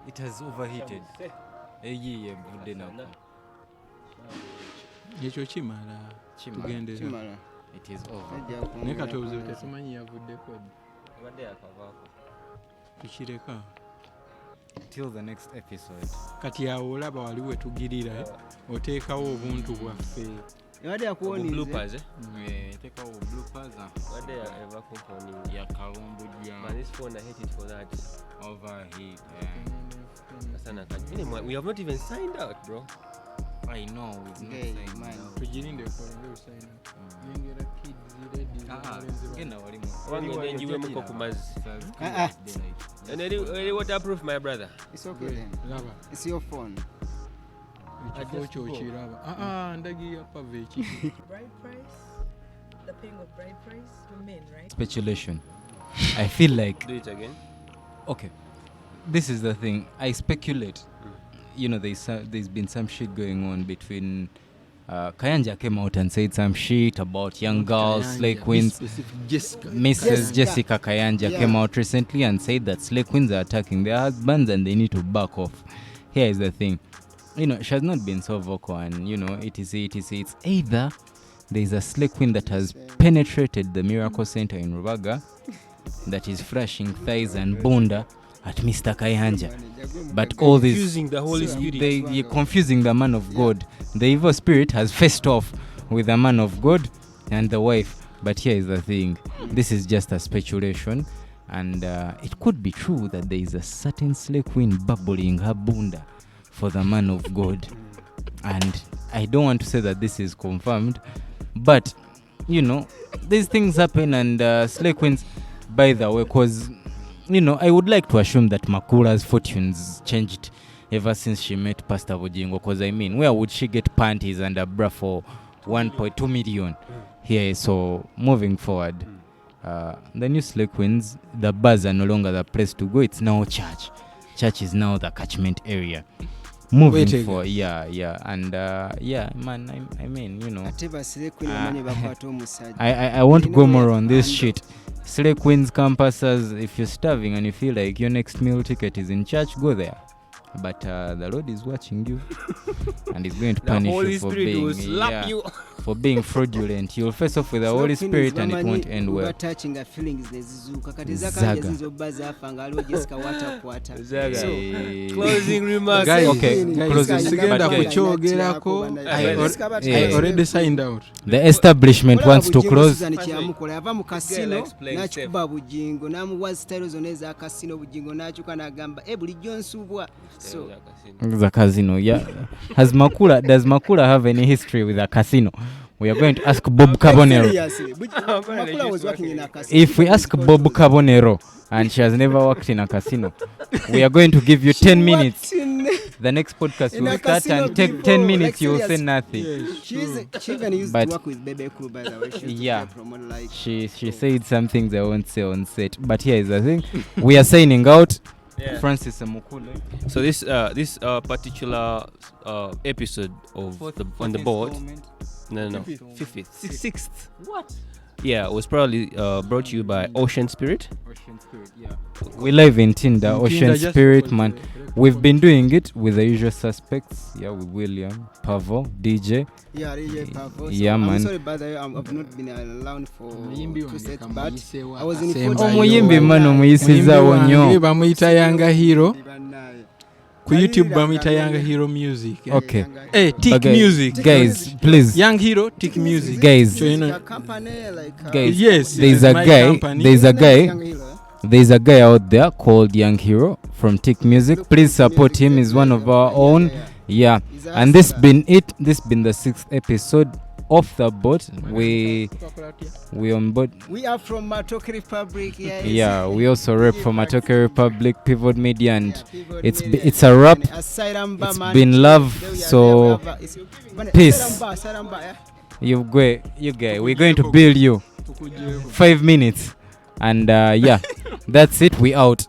It has overheated. Eyiye mvudde nako. Ekyo kimala tugende. Kimala. It is over. Ajja Naye okwongera katubuze kwanza. tetumanyi yavuddeko ddi. Abadde yakavaako. Tukireka. Till the next episode. Kati awo olaba wali we tugirira oteekawo obuntu bwaffe. Yabadde yakuwonize. Bloopers, Take our bloopers. Abadde yava kumponing. Yakalumbuja. Man, this phone, I hate it for that. Overheat. Asana kati. We have not even signed out, bro. I know. We've not Okay, signed man. out. Tugirinde ekolenge lusayina. Nengera kids ready. Genda walimu. Wange njiwemuko ku mazzi. Ah, And eri waterproof, my brother. It's okay then. Laba. It's your phone. Ekifo kyo kiraba. Ndagi yapava ekiki. Bride price, the paying of bride price for men, right? Speculation. I feel like Do it again. okay. This is the thing. I speculate. You know, there's been some shit going on between. Kayanja came out and said some shit about young girls, Slayqueens. Mrs. Jessica Kayanja Yeah. came out recently and said that Slayqueens are attacking their husbands and they need to back off. Here is the thing. You know, she has not been so vocal and, you know, etc. It's either there's a Slayqueen that has penetrated the Miracle Center in Rubaga that is flashing thighs and bunda at Mr. Kayanja. But all this, Confusing the Holy Spirit. you're confusing the man of God. The evil spirit has faced off with the man of God and the wife. But here is the thing. This is just a speculation. And it could be true that there is a certain Slayqueen bubbling her bunda for the man of God. And I don't want to say that this is confirmed, but you know, these things happen. And Slayqueens, by the way, because you know, I would like to assume that Makula's fortunes changed ever since she met Pastor Bujingo, because I mean, where would she get panties and a bra for 1.2 million here? So moving forward, the new Slayqueens, the bars are no longer the place to go. It's now church. Church is now the catchment area. Moving forward, and man, I mean, you know, I won't go more on this shit. Slayqueens campuses, if you're starving and you feel like your next meal ticket is in church, go there. But the Lord is watching you, and He's going to punish you for being fraudulent. You'll face off with the Holy Spirit, and it won't end well. Closing remarks. Guys, okay, closing. I already signed out. The establishment wants to close. The casino, yeah. Does Makula have any history with a casino? We are going to ask Bob Carbonero. If we ask Bob Carbonero and she has never worked in a casino, we are going to give you 10 minutes. The next podcast will start and take 10 minutes. You will say nothing. She even used to work with Bebe Crew, by the way. She said some things I won't say on set. But here is the thing: we are signing out. Yeah. Francis Mukule. So this particular episode of on the board, sixth. What? Yeah, was probably brought to you by Ocean Spirit. Ocean Spirit, yeah. We live in Tinder, Ocean Spirit, man. We've been doing it with the usual suspects. Yeah, with William, Pavo, DJ. Yeah, DJ Pavo. Yeah, man. I'm sorry, by the way, I've not been around for 2 sets, but I was in 40. Omuyimbi mano muyisiza wonyo. Bamuyita Yanga Hero. Ku YouTube bamuyita Yanga Hero Music. Okay. Hey, Tick Music. Guys, please. Young Hero, Tick Music. Guys. Guys, yes. There's a guy out there called Young Hero from Tick Music. Please support him. He's one of our own. Yeah. And this been the 6th episode of the boat. We on board. We are from Matoke Republic. Yeah, we also rep from Matoke Republic, Pivot Media, and it's a wrap. It's been love. So peace. You guys, we're going to bill you 5 minutes. And that's it. We out.